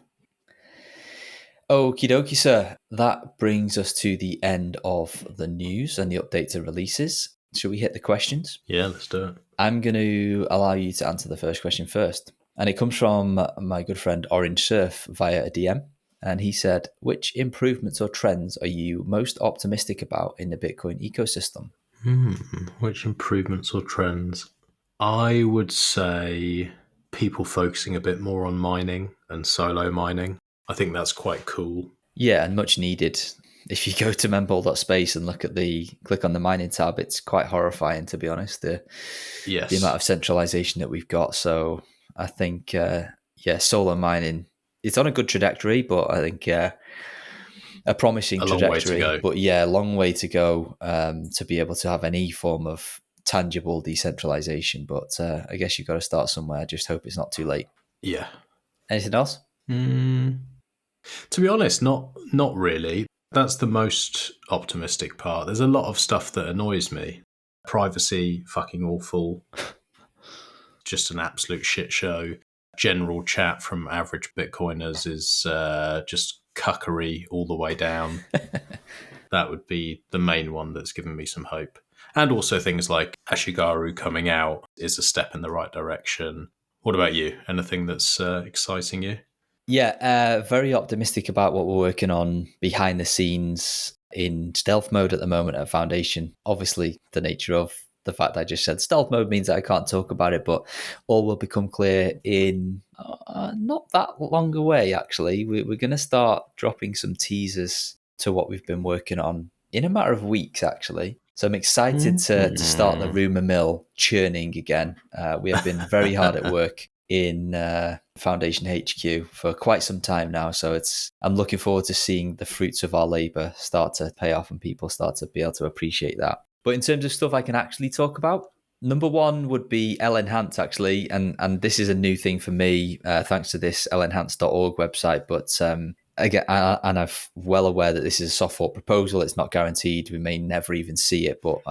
Okie dokie, sir. That brings us to the end of the news and the updates and releases. Should we hit the questions? Yeah, let's do it. I'm going to allow you to answer the first question first. And it comes from my good friend Orange Surf via a DM. And he said, which improvements or trends are you most optimistic about in the Bitcoin ecosystem? Which improvements or trends? I would say people focusing a bit more on mining and solo mining. I think that's quite cool. Yeah, and much needed. If you go to mempool.space and click on the mining tab, it's quite horrifying, to be honest, the amount of centralization that we've got. So I think, solo mining, it's on a good trajectory, but I think a promising trajectory. But a long way to go to be able to have any form of tangible decentralization. But I guess you've got to start somewhere. I just hope it's not too late. Yeah. Anything else? To be honest, not really. That's the most optimistic part. There's a lot of stuff that annoys me. Privacy, fucking awful. Just an absolute shit show. General chat from average Bitcoiners is just cuckery all the way down. That would be the main one that's given me some hope. And also things like Ashigaru coming out is a step in the right direction. What about you? Anything that's exciting you? Yeah, very optimistic about what we're working on behind the scenes in stealth mode at the moment at Foundation. Obviously, the nature of the fact that I just said stealth mode means that I can't talk about it, but all will become clear in not that long away, actually. We're going to start dropping some teasers to what we've been working on in a matter of weeks, actually. So I'm excited to start the rumor mill churning again. We have been very hard at work in Foundation HQ for quite some time now. So I'm looking forward to seeing the fruits of our labor start to pay off and people start to be able to appreciate that. But in terms of stuff I can actually talk about, number one would be L-Enhance, actually. And this is a new thing for me, thanks to this lenhance.org website. But again, and I'm well aware that this is a soft fork proposal. It's not guaranteed. We may never even see it. But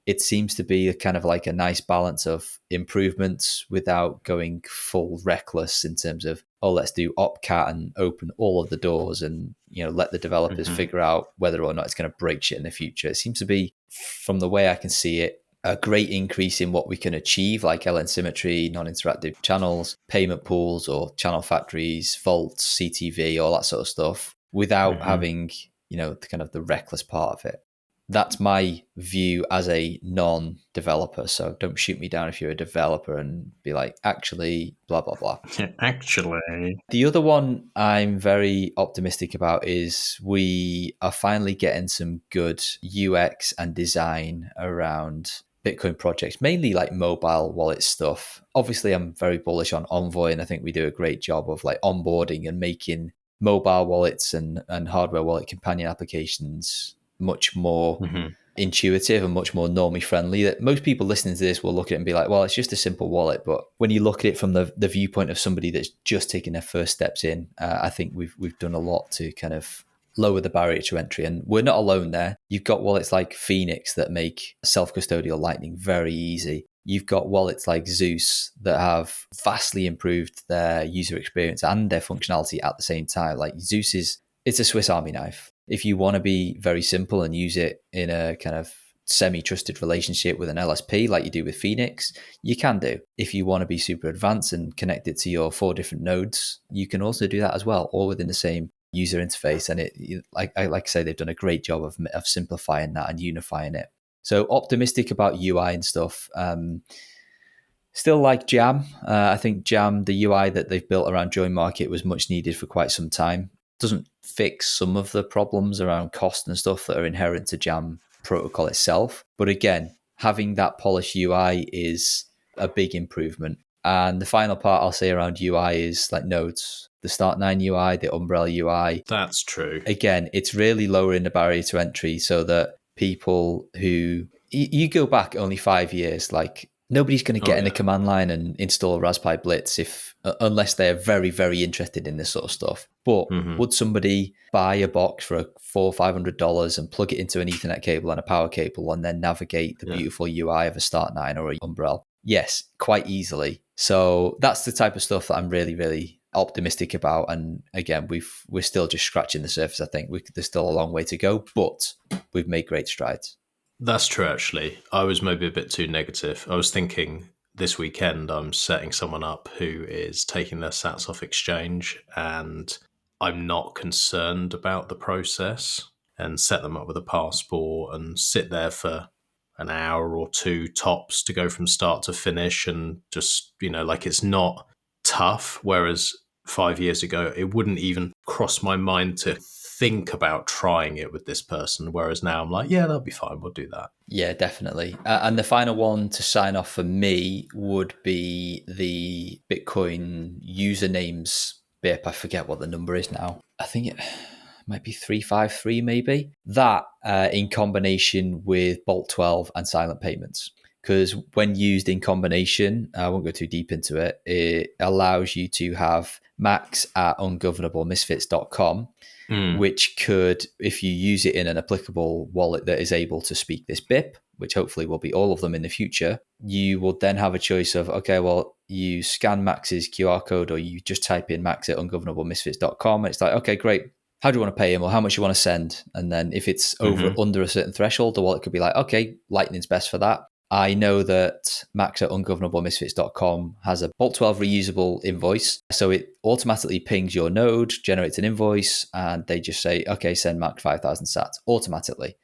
it seems to be kind of like a nice balance of improvements without going full reckless in terms of, oh, let's do opcat and open all of the doors and, let the developers figure out whether or not it's going to break shit in the future. It seems to be, from the way I can see it, a great increase in what we can achieve, like LN symmetry, non-interactive channels, payment pools or channel factories, vaults, CTV, all that sort of stuff, without having, kind of the reckless part of it. That's my view as a non-developer. So don't shoot me down if you're a developer and be like, actually, blah, blah, blah. Actually. The other one I'm very optimistic about is we are finally getting some good UX and design around Bitcoin projects, mainly like mobile wallet stuff. Obviously, I'm very bullish on Envoy, and I think we do a great job of like onboarding and making mobile wallets and hardware wallet companion applications much more intuitive and much more normie friendly. That most people listening to this will look at it and be like, well, it's just a simple wallet. But when you look at it from the viewpoint of somebody that's just taking their first steps in, I think we've done a lot to kind of lower the barrier to entry. And we're not alone there. You've got wallets like Phoenix that make self-custodial Lightning very easy. You've got wallets like Zeus that have vastly improved their user experience and their functionality at the same time. Like Zeus it's a Swiss Army knife. If you want to be very simple and use it in a kind of semi-trusted relationship with an LSP like you do with Phoenix, you can do. If you want to be super advanced and connect it to your 4 different nodes, you can also do that as well, all within the same user interface. And like I say, they've done a great job of simplifying that and unifying it. So optimistic about UI and stuff. Still like Jam. I think Jam, the UI that they've built around Join Market, was much needed for quite some time. Doesn't fix some of the problems around cost and stuff that are inherent to Jam protocol itself. But again, having that polished UI is a big improvement. And the final part I'll say around UI is like nodes. The Start9 UI, the Umbrella UI. That's true. Again, it's really lowering the barrier to entry so that people who... You go back only 5 years, like nobody's going to get in a command line and install a Raspberry Blitz unless they're very, very interested in this sort of stuff. But would somebody buy a box for $400 or $500 and plug it into an Ethernet cable and a power cable and then navigate the beautiful UI of a Start9 or an Umbrella? Yes, quite easily. So that's the type of stuff that I'm really, really optimistic about. And again, we're still just scratching the surface. I think there's still a long way to go, but we've made great strides. That's true, actually. I was maybe a bit too negative. I was thinking this weekend I'm setting someone up who is taking their sats off exchange, and I'm not concerned about the process, and set them up with a passport and sit there for an hour or two tops to go from start to finish, and just, like it's not tough. Whereas 5 years ago, it wouldn't even cross my mind to think about trying it with this person, whereas now I'm like, yeah, that'll be fine, we'll do that. Yeah, definitely. And the final one to sign off for me would be the Bitcoin usernames BIP. I forget what the number is now. I think it might be 353 maybe. That in combination with Bolt 12 and silent payments. Because when used in combination, I won't go too deep into it, it allows you to have Max at ungovernablemisfits.com, which could, if you use it in an applicable wallet that is able to speak this BIP, which hopefully will be all of them in the future, you will then have a choice of, okay, well, you scan Max's QR code or you just type in Max at ungovernablemisfits.com. And it's like, okay, great. How do you want to pay him or how much you want to send? And then if it's under a certain threshold, the wallet could be like, okay, Lightning's best for that. I know that Max at ungovernablemisfits.com has a Bolt 12 reusable invoice. So it automatically pings your node, generates an invoice, and they just say, okay, send Max 5,000 sats automatically.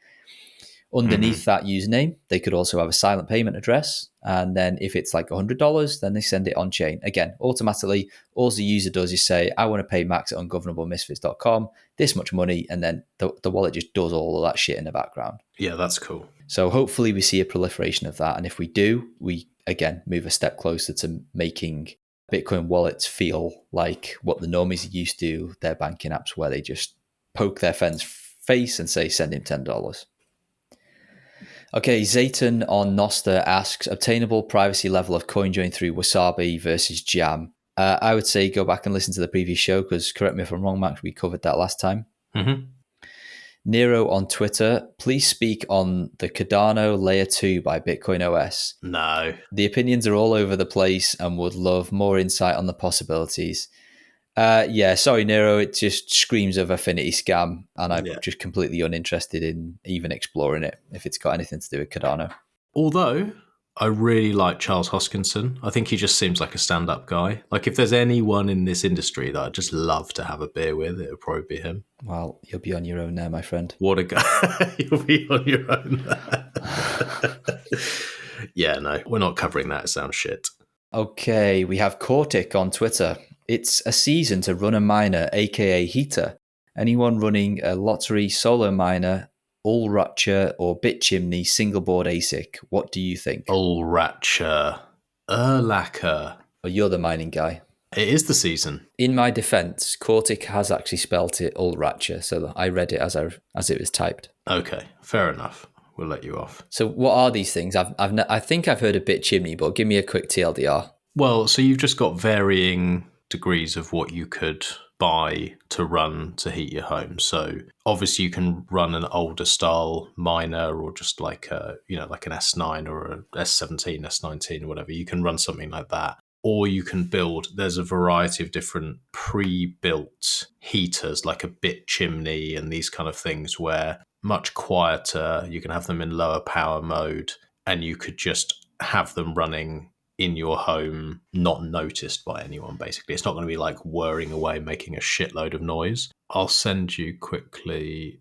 Underneath that username, they could also have a silent payment address. And then if it's like $100, then they send it on chain. Again, automatically, all the user does is say, I want to pay Max at ungovernablemisfits.com this much money. And then the wallet just does all of that shit in the background. Yeah, that's cool. So hopefully we see a proliferation of that. And if we do, we, again, move a step closer to making Bitcoin wallets feel like what the normies are used to, their banking apps, where they just poke their friend's face and say, send him $10. Okay, Zayton on Noster asks, obtainable privacy level of CoinJoin through Wasabi versus Jam. I would say go back and listen to the previous show, because correct me if I'm wrong, Max, we covered that last time. Mm-hmm. Nero on Twitter, please speak on the Cardano Layer 2 by Bitcoin OS. No. The opinions are all over the place and would love more insight on the possibilities. Yeah, sorry, Nero, it just screams of affinity scam, and I'm just completely uninterested in even exploring it if it's got anything to do with Cardano. Although, I really like Charles Hoskinson. I think he just seems like a stand-up guy. Like, if there's anyone in this industry that I'd just love to have a beer with, it would probably be him. Well, you'll be on your own there, my friend. What a guy. You'll be on your own there. Yeah, no, we're not covering that. It sounds shit. Okay, we have Cortic on Twitter. It's a season to run a miner, aka heater. Anyone running a lottery solo miner, Ulratcher or Bitchimney single board ASIC, what do you think? Ulratcher. Erlacher. Well, you're the mining guy. It is the season. In my defense, Cortic has actually spelt it Ulratcher, so I read it as it was typed. Okay, fair enough. We'll let you off. So what are these things? I think I've heard a Bitchimney, but give me a quick TLDR. Well, so you've just got varying degrees of what you could buy to run to heat your home. So obviously you can run an older style miner, or just like like an S9 or a S17, S19 or whatever. You can run something like that. Or you can build, there's a variety of different pre-built heaters, like a bit chimney and these kind of things, where much quieter, you can have them in lower power mode, and you could just have them running in your home, not noticed by anyone, basically. It's not going to be like whirring away, making a shitload of noise. I'll send you quickly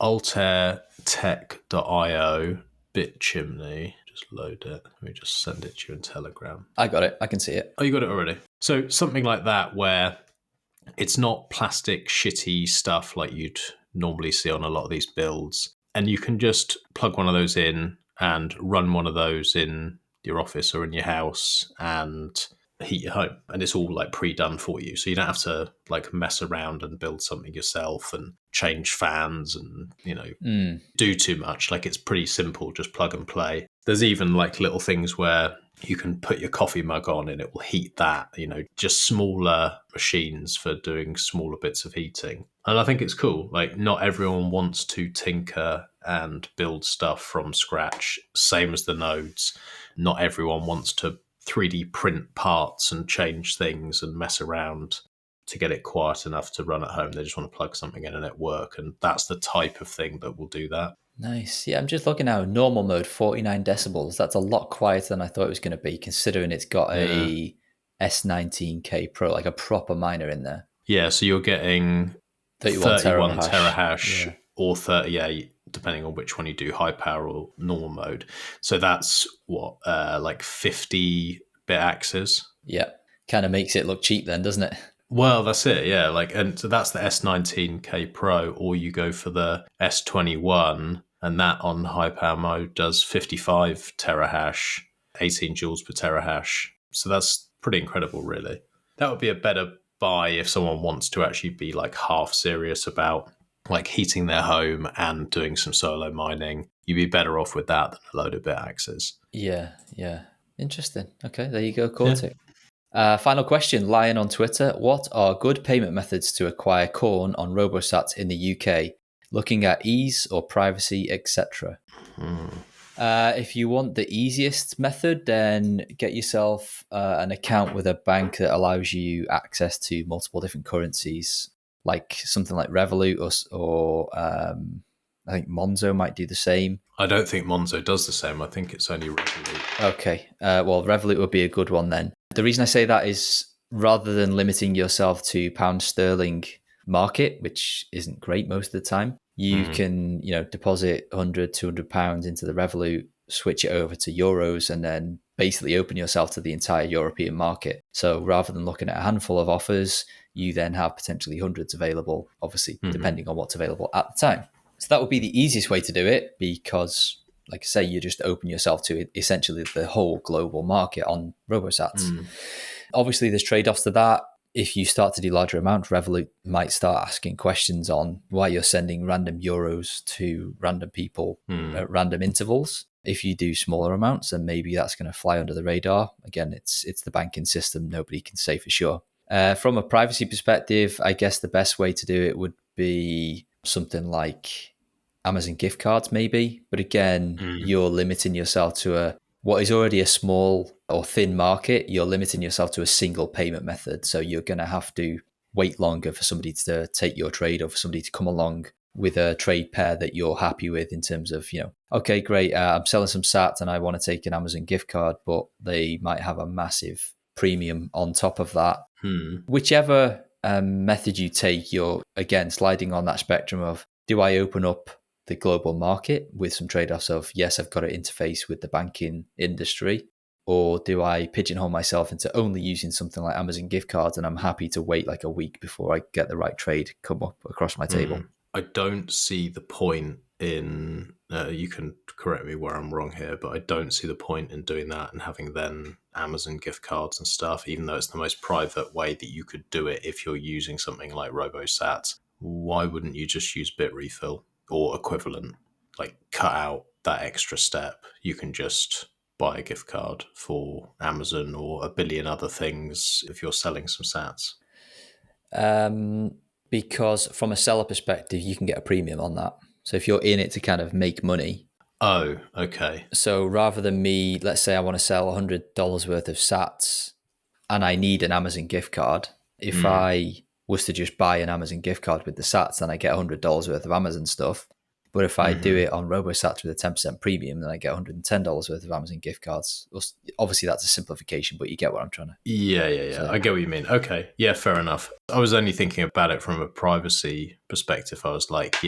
altairtech.io bit chimney. Just load it. Let me just send it to you in Telegram. I got it. I can see it. Oh, you got it already? So something like that, where it's not plastic shitty stuff like you'd normally see on a lot of these builds. And you can just plug one of those in and run one of those in your office or in your house and heat your home. And it's all like pre-done for you. So you don't have to like mess around and build something yourself and change fans and, do too much. Like, it's pretty simple, just plug and play. There's even like little things where you can put your coffee mug on and it will heat that, just smaller machines for doing smaller bits of heating. And I think it's cool. Like, not everyone wants to tinker and build stuff from scratch, same as the nodes. Not everyone wants to 3D print parts and change things and mess around to get it quiet enough to run at home. They just want to plug something in and it work. And that's the type of thing that will do that. Nice. Yeah, I'm just looking now. Normal mode, 49 decibels. That's a lot quieter than I thought it was going to be, considering it's got a S19K Pro, like a proper miner in there. Yeah, so you're getting 31 terahash or 38, depending on which one you do, high power or normal mode. So that's what, like 50 Bitaxes? Yeah, kind of makes it look cheap then, doesn't it? Well, that's it, yeah. And so that's the S19K Pro, or you go for the S21, and that on high power mode does 55 terahash, 18 joules per terahash. So that's pretty incredible, really. That would be a better buy if someone wants to actually be like half serious about like heating their home and doing some solo mining. You'd be better off with that than a load of Bitaxes. Yeah. Interesting. Okay, there you go, Cortic. Yeah. Final question, Lion on Twitter. What are good payment methods to acquire corn on RoboSats in the UK? Looking at ease or privacy, etc. If you want the easiest method, then get yourself an account with a bank that allows you access to multiple different currencies, like something like Revolut or I think Monzo might do the same. I don't think Monzo does the same. I think it's only Revolut. Okay. Well, Revolut would be a good one then. The reason I say that is rather than limiting yourself to pound sterling market, which isn't great most of the time, you can, deposit 100, 200 pounds into the Revolut, switch it over to euros, and then basically open yourself to the entire European market. So rather than looking at a handful of offers, you then have potentially hundreds available, obviously, depending on what's available at the time. So that would be the easiest way to do it because, like I say, you just open yourself to essentially the whole global market on RoboSats. Obviously, there's trade-offs to that. If you start to do larger amounts, Revolut might start asking questions on why you're sending random euros to random people at random intervals. If you do smaller amounts, then maybe that's going to fly under the radar. Again, it's the banking system. Nobody can say for sure. From a privacy perspective, I guess the best way to do it would be something like Amazon gift cards, maybe. But again, you're limiting yourself to what is already a small or thin market. You're limiting yourself to a single payment method. So you're going to have to wait longer for somebody to take your trade or for somebody to come along with a trade pair that you're happy with in terms of, okay, great, I'm selling some sats and I want to take an Amazon gift card, but they might have a massive premium on top of that. Whichever method you take, you're, again, sliding on that spectrum of, do I open up the global market with some trade-offs of, yes, I've got to interface with the banking industry, or do I pigeonhole myself into only using something like Amazon gift cards and I'm happy to wait like a week before I get the right trade come up across my table? I don't see the point in, you can correct me where I'm wrong here, but I don't see the point in doing that and having then Amazon gift cards and stuff, even though it's the most private way that you could do it if you're using something like RoboSats. Why wouldn't you just use BitRefill or equivalent? Like, cut out that extra step. You can just buy a gift card for Amazon or a billion other things if you're selling some sats. Because from a seller perspective, you can get a premium on that. So if you're in it to kind of make money. Oh, okay. So rather than me, let's say I want to sell $100 worth of sats and I need an Amazon gift card. If I was to just buy an Amazon gift card with the sats, then I get $100 worth of Amazon stuff. But if I do it on RoboSats with a 10% premium, then I get $110 worth of Amazon gift cards. Obviously, that's a simplification, but you get what I'm trying to... Yeah. So, I get what you mean. Okay. Yeah, fair enough. I was only thinking about it from a privacy perspective. I was like,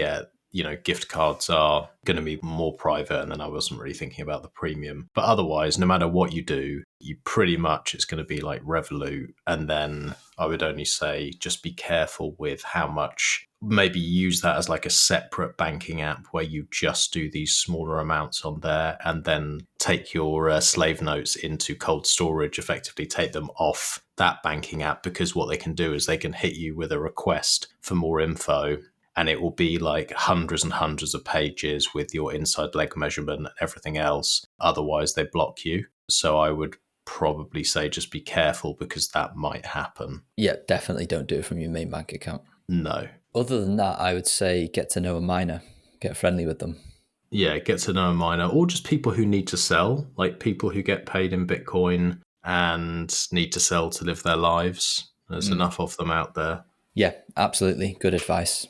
gift cards are going to be more private, and then I wasn't really thinking about the premium. But otherwise, no matter what you do, you pretty much, it's going to be like Revolut. And then I would only say just be careful with how much. Maybe use that as like a separate banking app where you just do these smaller amounts on there and then take your slave notes into cold storage, effectively take them off that banking app, because what they can do is they can hit you with a request for more info and it will be like hundreds and hundreds of pages with your inside leg measurement and everything else. Otherwise, they block you. So I would probably say just be careful because that might happen. Yeah, definitely don't do it from your main bank account. No. Other than that, I would say get to know a miner, get friendly with them. Yeah, get to know a miner, or just people who need to sell, like people who get paid in Bitcoin and need to sell to live their lives. There's enough of them out there. Yeah, absolutely. Good advice.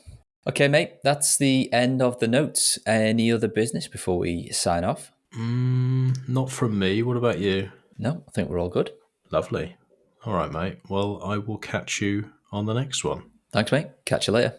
Okay, mate, that's the end of the notes. Any other business before we sign off? Not from me. What about you? No, I think we're all good. Lovely. All right, mate. Well, I will catch you on the next one. Thanks, mate. Catch you later.